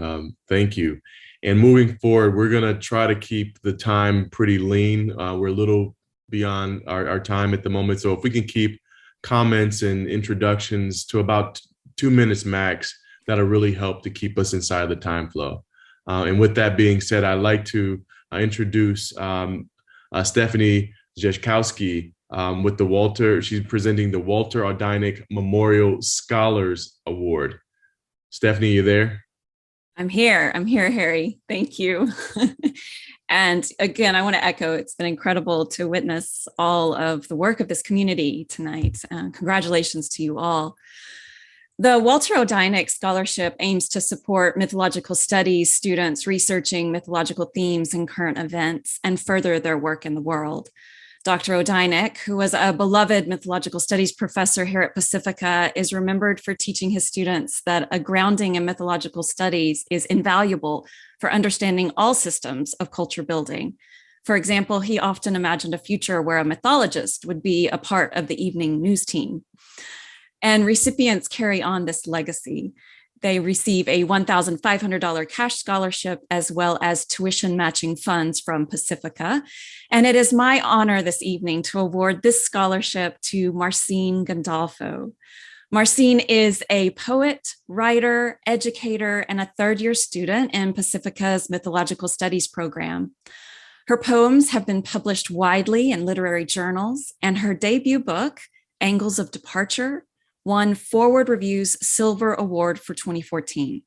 Thank you. And moving forward, we're going to try to keep the time pretty lean. We're a little beyond our time at the moment. So if we can keep comments and introductions to about 2 minutes max, that'll really help to keep us inside the time flow. And with that being said, I'd like to introduce Stephanie Zeszkowski with the Walter. She's presenting the Walter Odinick Memorial Scholars Award. Stephanie, you there? I'm here, Harry. Thank you. And again, I want to echo, it's been incredible to witness all of the work of this community tonight. Congratulations to you all. The Walter Odinick Scholarship aims to support mythological studies students researching mythological themes and current events and further their work in the world. Dr. Odinick, who was a beloved mythological studies professor here at Pacifica, is remembered for teaching his students that a grounding in mythological studies is invaluable for understanding all systems of culture building. For example, he often imagined a future where a mythologist would be a part of the evening news team. And recipients carry on this legacy. They receive a $1,500 cash scholarship as well as tuition matching funds from Pacifica. And it is my honor this evening to award this scholarship to Marcine Gandolfo. Marcine is a poet, writer, educator, and a third-year student in Pacifica's Mythological Studies program. Her poems have been published widely in literary journals, and her debut book, Angles of Departure, won Forward Review's Silver Award for 2014.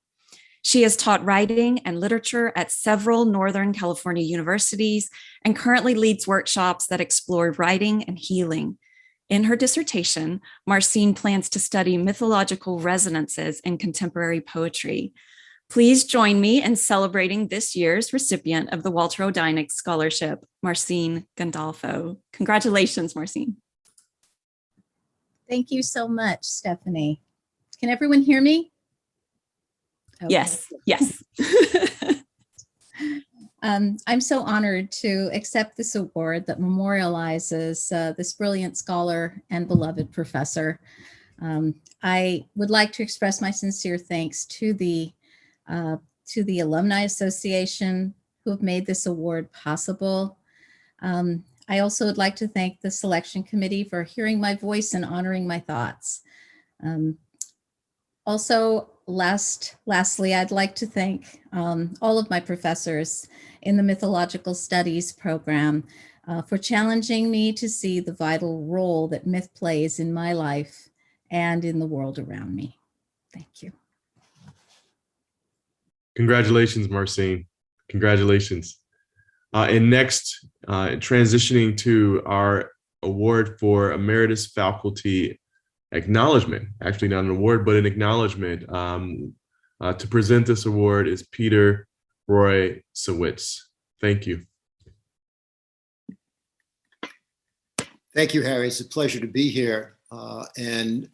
She has taught writing and literature at several Northern California universities and currently leads workshops that explore writing and healing. In her dissertation, Marcine plans to study mythological resonances in contemporary poetry. Please join me in celebrating this year's recipient of the Walter Odinick Scholarship, Marcine Gandolfo. Congratulations, Marcine. Thank you so much, Stephanie. Can everyone hear me? Okay. Yes, yes. I'm so honored to accept this award that memorializes this brilliant scholar and beloved professor. I would like to express my sincere thanks to the Alumni Association who have made this award possible. I also would like to thank the selection committee for hearing my voice and honoring my thoughts. Lastly, I'd like to thank all of my professors in the Mythological Studies program for challenging me to see the vital role that myth plays in my life and in the world around me. Thank you. Congratulations, Marcine. Congratulations. And next, transitioning to our award for Emeritus Faculty Acknowledgement, actually not an award, but an acknowledgement. To present this award is Peter Roy Sawitz. Thank you. Thank you, Harry. It's a pleasure to be here. And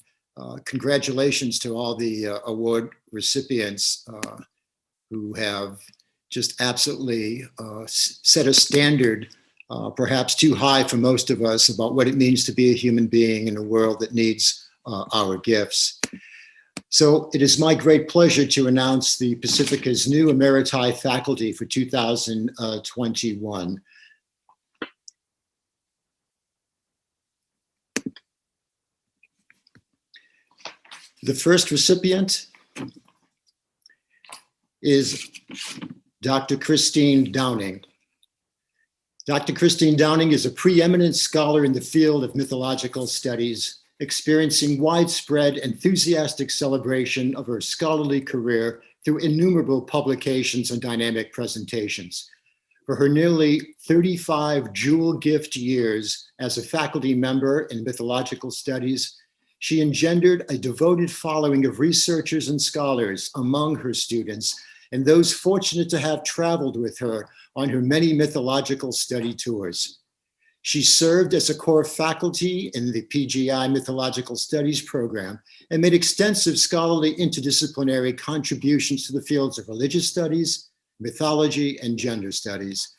congratulations to all the award recipients who have just absolutely set a standard, perhaps too high for most of us, about what it means to be a human being in a world that needs our gifts. So it is my great pleasure to announce the Pacifica's new Emeriti faculty for 2021. The first recipient is Dr. Christine Downing. Dr. Christine Downing is a preeminent scholar in the field of mythological studies, experiencing widespread enthusiastic celebration of her scholarly career through innumerable publications and dynamic presentations. For her nearly 35 jewel gift years as a faculty member in mythological studies, she engendered a devoted following of researchers and scholars among her students and those fortunate to have traveled with her on her many mythological study tours. She served as a core faculty in the PGI Mythological Studies program and made extensive scholarly interdisciplinary contributions to the fields of religious studies, mythology, and gender studies.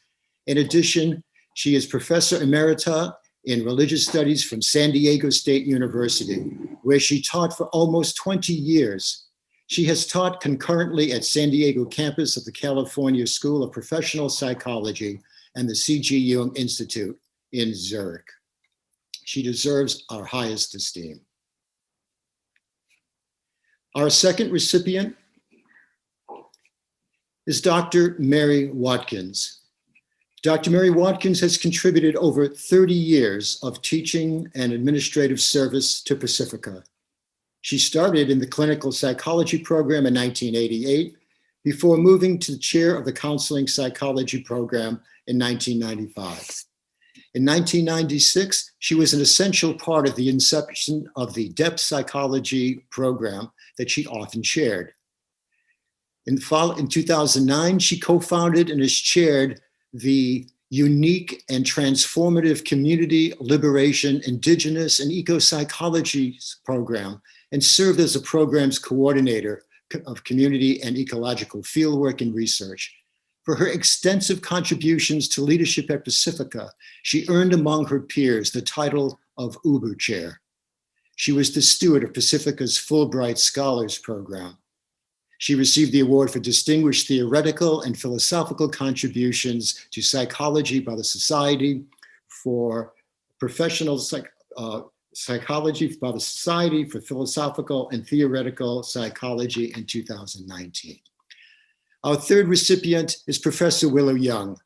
In addition, she is Professor Emerita in Religious Studies from San Diego State University, where she taught for almost 20 years. She has taught concurrently at San Diego campus of the California School of Professional Psychology and the C.G. Jung Institute in Zurich. She deserves our highest esteem. Our second recipient is Dr. Mary Watkins. Dr. Mary Watkins has contributed over 30 years of teaching and administrative service to Pacifica. She started in the clinical psychology program in 1988 before moving to the chair of the counseling psychology program in 1995. In 1996, she was an essential part of the inception of the depth psychology program that she often chaired. In 2009, she co-founded and has chaired the unique and transformative Community Liberation, Indigenous, and Eco-Psychology program and served as the program's coordinator of community and ecological fieldwork and research. For her extensive contributions to leadership at Pacifica, she earned among her peers the title of Uber Chair. She was the steward of Pacifica's Fulbright Scholars Program. She received the award for distinguished theoretical and philosophical contributions to psychology by the Society for Professional Psychology by the Society for Philosophical and Theoretical Psychology in 2019. Our third recipient is Professor Willow Young.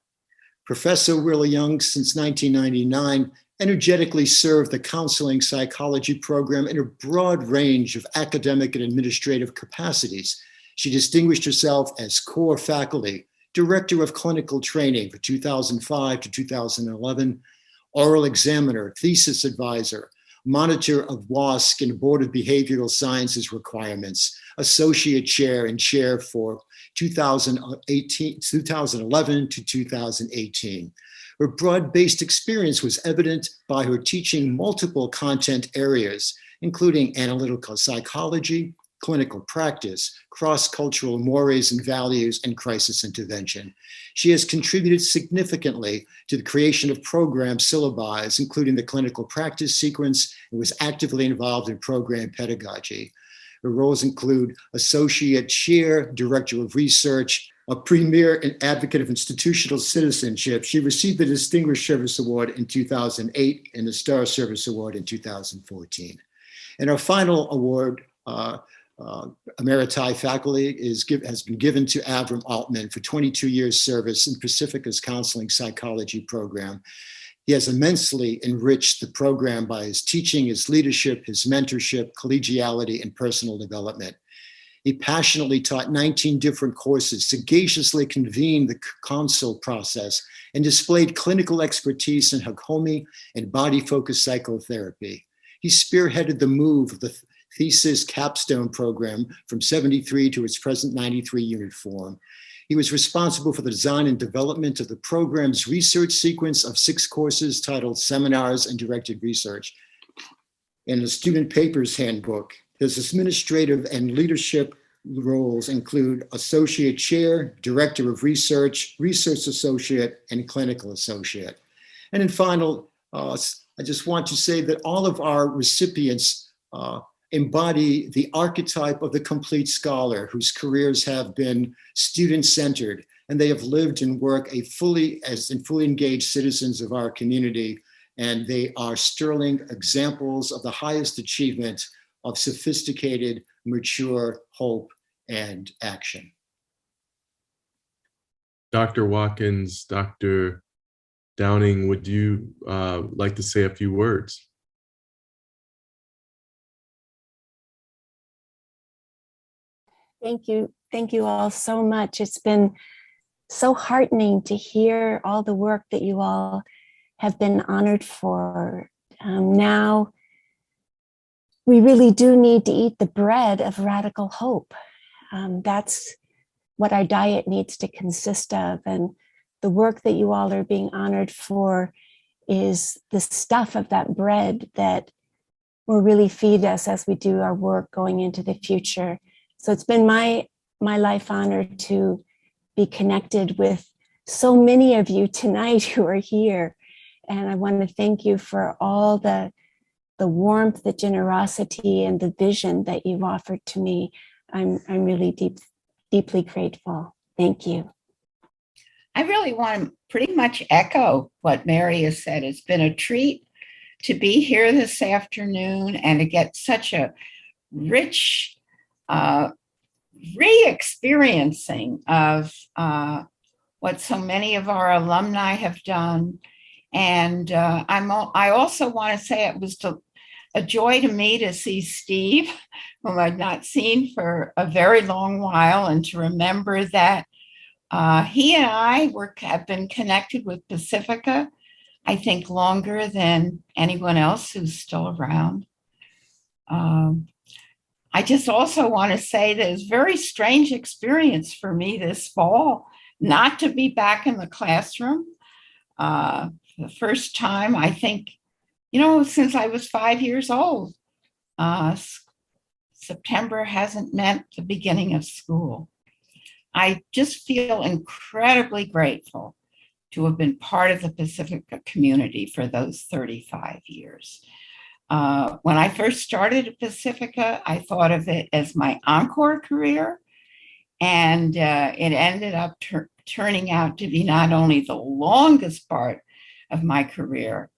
Professor Willow Young, since 1999, energetically served the counseling psychology program in a broad range of academic and administrative capacities. She distinguished herself as core faculty, director of clinical training for 2005 to 2011, oral examiner, thesis advisor, monitor of WASC and Board of Behavioral Sciences requirements, associate chair and chair for 2011 to 2018. Her broad-based experience was evident by her teaching multiple content areas, including analytical psychology, clinical practice, cross-cultural mores and values, and crisis intervention. She has contributed significantly to the creation of program syllabi, including the clinical practice sequence, and was actively involved in program pedagogy. Her roles include associate chair, director of research, a premier and advocate of institutional citizenship. She received the Distinguished Service Award in 2008 and the Star Service Award in 2014. And our final award, Emeriti faculty has been given to Avram Altman for 22 years service in Pacifica's counseling psychology program. He has immensely enriched the program by his teaching, his leadership, his mentorship, collegiality, and personal development. He passionately taught 19 different courses, sagaciously convened the counsel process, and displayed clinical expertise in Hakomi and body-focused psychotherapy. He spearheaded the move of the thesis capstone program from 73 to its present 93 unit form. He was responsible for the design and development of the program's research sequence of 6 courses titled Seminars and Directed Research. In the Student Papers Handbook, his administrative and leadership roles include Associate Chair, Director of Research, Research Associate, and Clinical Associate. And in final, I just want to say that all of our recipients embody the archetype of the complete scholar whose careers have been student-centered, and they have lived and worked fully engaged citizens of our community, and they are sterling examples of the highest achievement of sophisticated, mature hope and action. Dr. Watkins, Dr. Downing, would you like to say a few words? Thank you. Thank you all so much. It's been so heartening to hear all the work that you all have been honored for. Now, we really do need to eat the bread of radical hope. That's what our diet needs to consist of. And the work that you all are being honored for is the stuff of that bread that will really feed us as we do our work going into the future. So it's been my life honor to be connected with so many of you tonight who are here. And I want to thank you for all the warmth, the generosity, and the vision that you've offered to me. I'm really deeply grateful. Thank you. I really want to pretty much echo what Mary has said. It's been a treat to be here this afternoon and to get such a rich re-experiencing of what so many of our alumni have done. And I also want to say it was a joy to me to see Steve, whom I'd not seen for a very long while, and to remember that he and I have been connected with Pacifica, I think, longer than anyone else who's still around. I just also want to say that it's a very strange experience for me this fall not to be back in the classroom. The first time, I think, since I was 5 years old. September hasn't meant the beginning of school. I just feel incredibly grateful to have been part of the Pacifica community for those 35 years. When I first started at Pacifica, I thought of it as my encore career, and it ended up turning out to be not only the longest part of my career,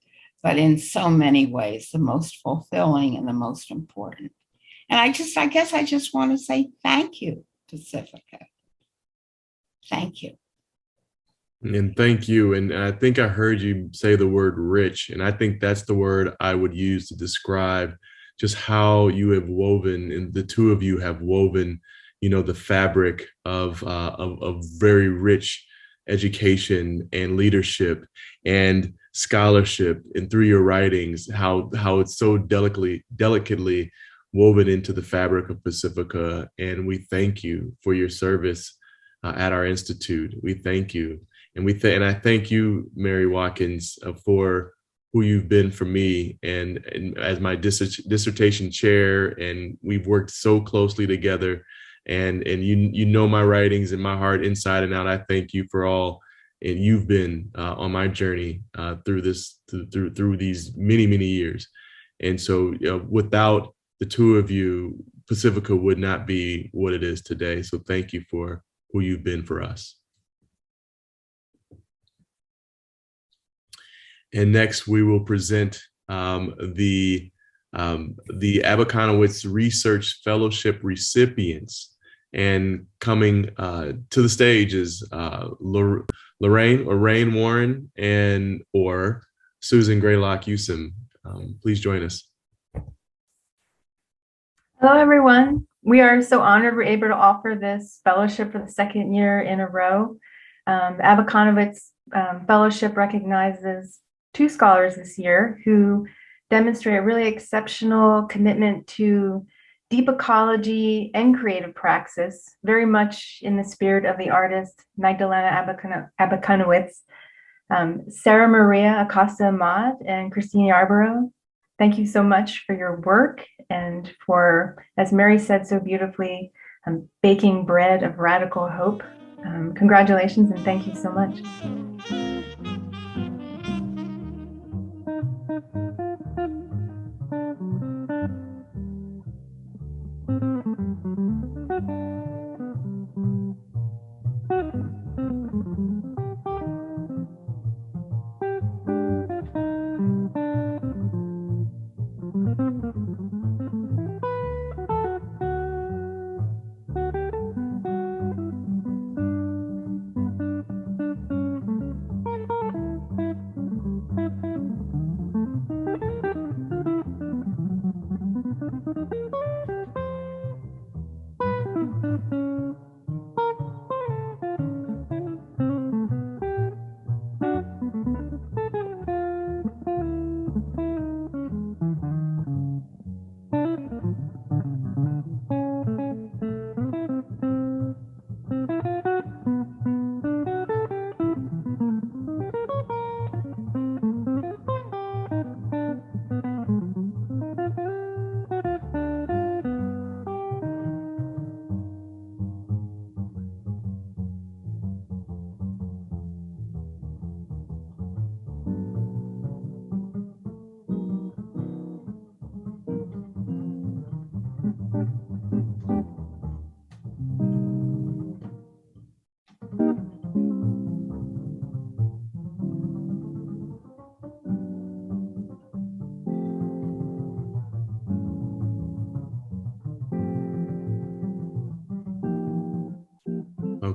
but in so many ways, the most fulfilling and the most important. And I guess I just want to say thank you, Pacifica. Thank you. And thank you. And I think I heard you say the word rich. And I think that's the word I would use to describe just how you have woven, and the two of you have woven, the fabric of very rich education and leadership and scholarship, and through your writings, how it's so delicately woven into the fabric of Pacifica. And we thank you for your service at our institute. We thank you. And I thank you, Mary Watkins, for who you've been for me, and as my dissertation chair, and we've worked so closely together, and you know my writings and my heart inside and out. I thank you for all, and you've been on my journey through these many years. And so without the two of you, Pacifica would not be what it is today. So thank you for who you've been for us. And next, we will present the Aberconowitz Research Fellowship recipients. And coming to the stage is Lorraine Warren or Susan Graylock Usum. Please join us. Hello, everyone. We are so honored we're able to offer this fellowship for the second year in a row. The Aberconowitz Fellowship recognizes 2 scholars this year who demonstrate a really exceptional commitment to deep ecology and creative praxis, very much in the spirit of the artist Magdalena Aberconowitz, Sarah Maria Acosta-Ahmad, and Christine Yarborough. Thank you so much for your work and for, as Mary said so beautifully, baking bread of radical hope. Congratulations and thank you so much.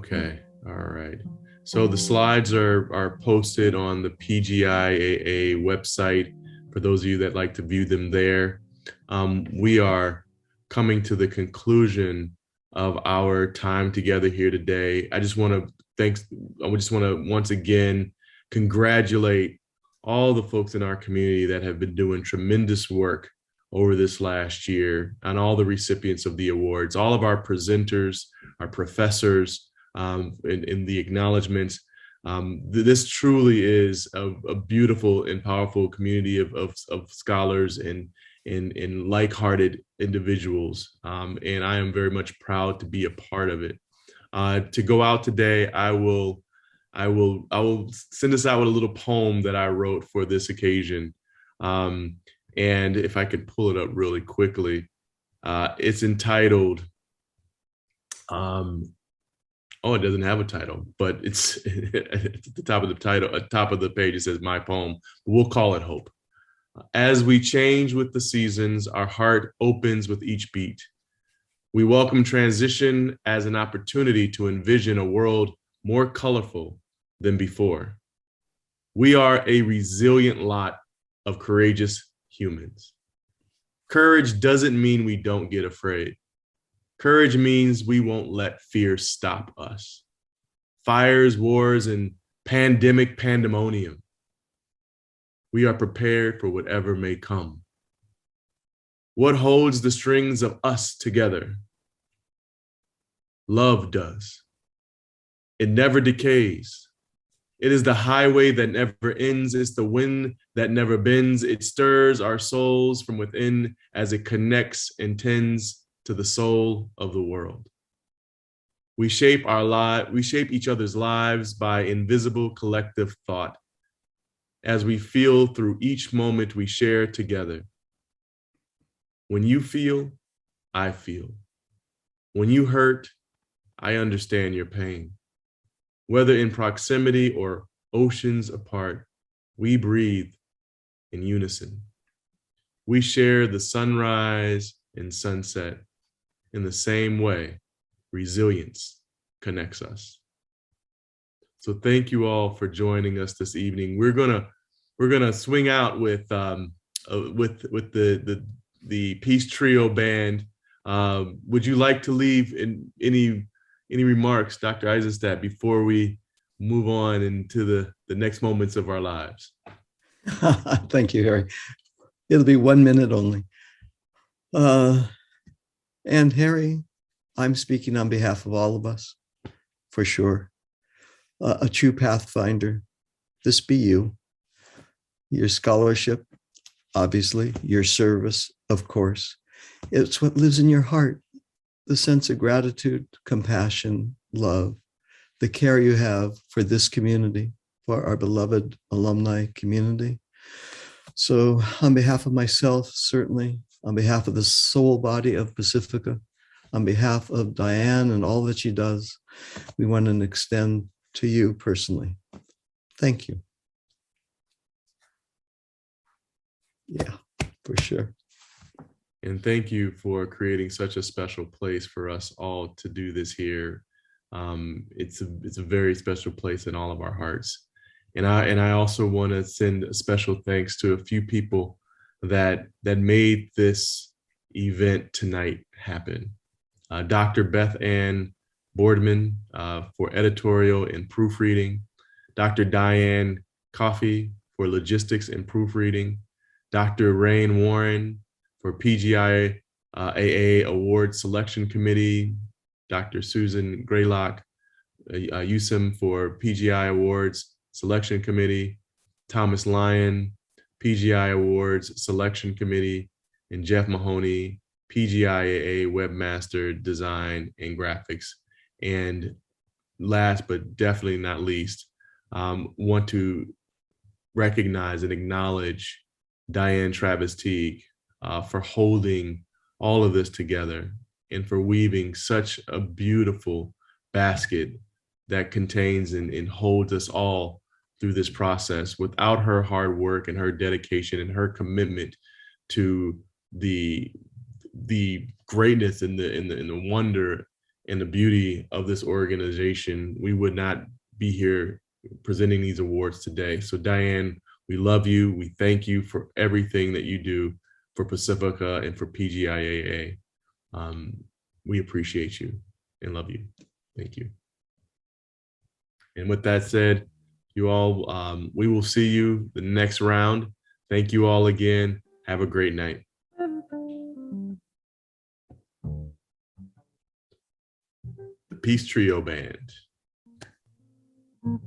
Okay, all right. So the slides are posted on the PGIAA website for those of you that like to view them there. We are coming to the conclusion of our time together here today. I just want to once again congratulate all the folks in our community that have been doing tremendous work over this last year, and all the recipients of the awards, all of our presenters, our professors, in the acknowledgments. This truly is a beautiful and powerful community of scholars and like-hearted individuals. And I am very much proud to be a part of it. To go out today, I will send us out with a little poem that I wrote for this occasion. And if I could pull it up really quickly, it's entitled, oh, it doesn't have a title, but it's at the top of the title, at top of the page, it says my poem. We'll call it Hope. As we change with the seasons, our heart opens with each beat. We welcome transition as an opportunity to envision a world more colorful than before. We are a resilient lot of courageous humans. Courage doesn't mean we don't get afraid. Courage means we won't let fear stop us. Fires, wars, and pandemic pandemonium. We are prepared for whatever may come. What holds the strings of us together? Love does. It never decays. It is the highway that never ends. It's the wind that never bends. It stirs our souls from within as it connects and tends to the soul of the world. We shape each other's lives by invisible collective thought as we feel through each moment we share together. When you feel, I feel. When you hurt, I understand your pain. Whether in proximity or oceans apart, we breathe in unison. We share the sunrise and sunset. In the same way, resilience connects us. So thank you all for joining us this evening. We're gonna swing out with the Peace Trio Band. Would you like to leave in any remarks, Dr. Eisenstadt, before we move on into the next moments of our lives? Thank you, Harry. It'll be 1 minute only. And Harry, I'm speaking on behalf of all of us, for sure. A true pathfinder. This be you. Your scholarship, obviously, your service, of course. It's what lives in your heart. The sense of gratitude, compassion, love, the care you have for this community, for our beloved alumni community. So on behalf of myself, certainly, on behalf of the soul body of Pacifica, on behalf of Diane and all that she does, we want to extend to you personally. Thank you. Yeah, for sure. And thank you for creating such a special place for us all to do this here. It's a very special place in all of our hearts. And I also want to send a special thanks to a few people that made this event tonight happen. Dr. Beth Ann Boardman for editorial and proofreading, Dr. Diane Coffey for logistics and proofreading, Dr. Rain Warren for PGIAA Award Selection Committee, Dr. Susan Graylock, USIM for PGI Awards Selection Committee, Thomas Lyon, PGI Awards Selection Committee, and Jeff Mahoney, PGIAA Webmaster Design and Graphics. And last but definitely not least, want to recognize and acknowledge Diane Travis Teague for holding all of this together and for weaving such a beautiful basket that contains and holds us all through this process. Without her hard work and her dedication and her commitment to the greatness and the wonder and the beauty of this organization, we would not be here presenting these awards today. So Diane, we love you. We thank you for everything that you do for Pacifica and for PGIAA. We appreciate you and love you. Thank you. And with that said, you all, we will see you the next round. Thank you all again. Have a great night. The Peace Trio Band. Thank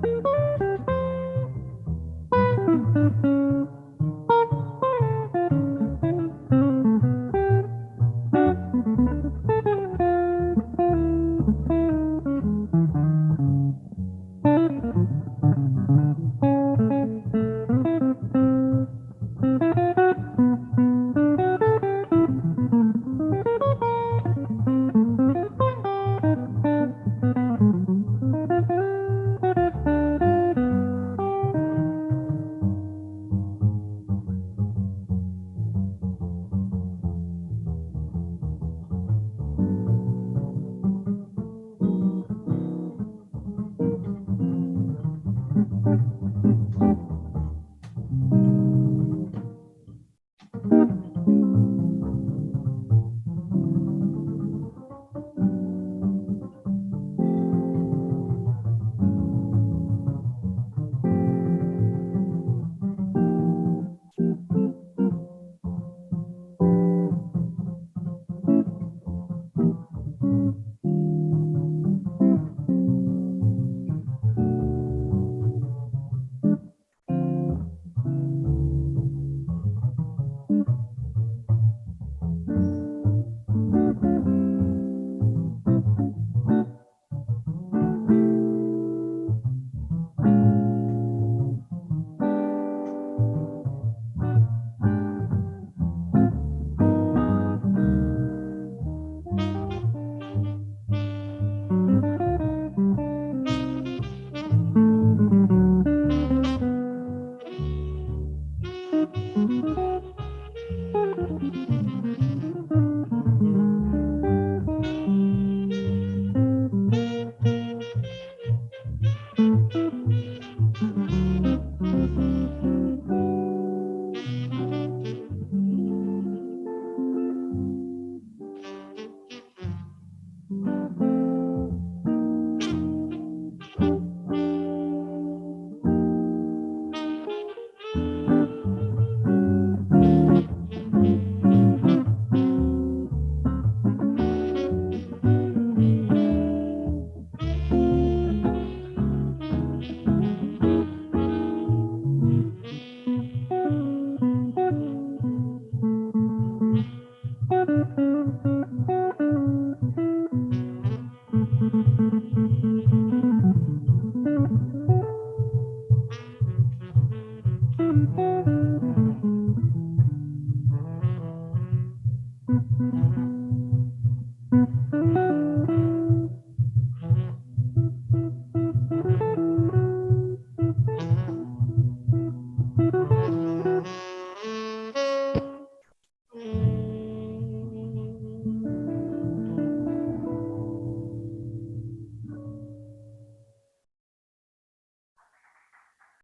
you.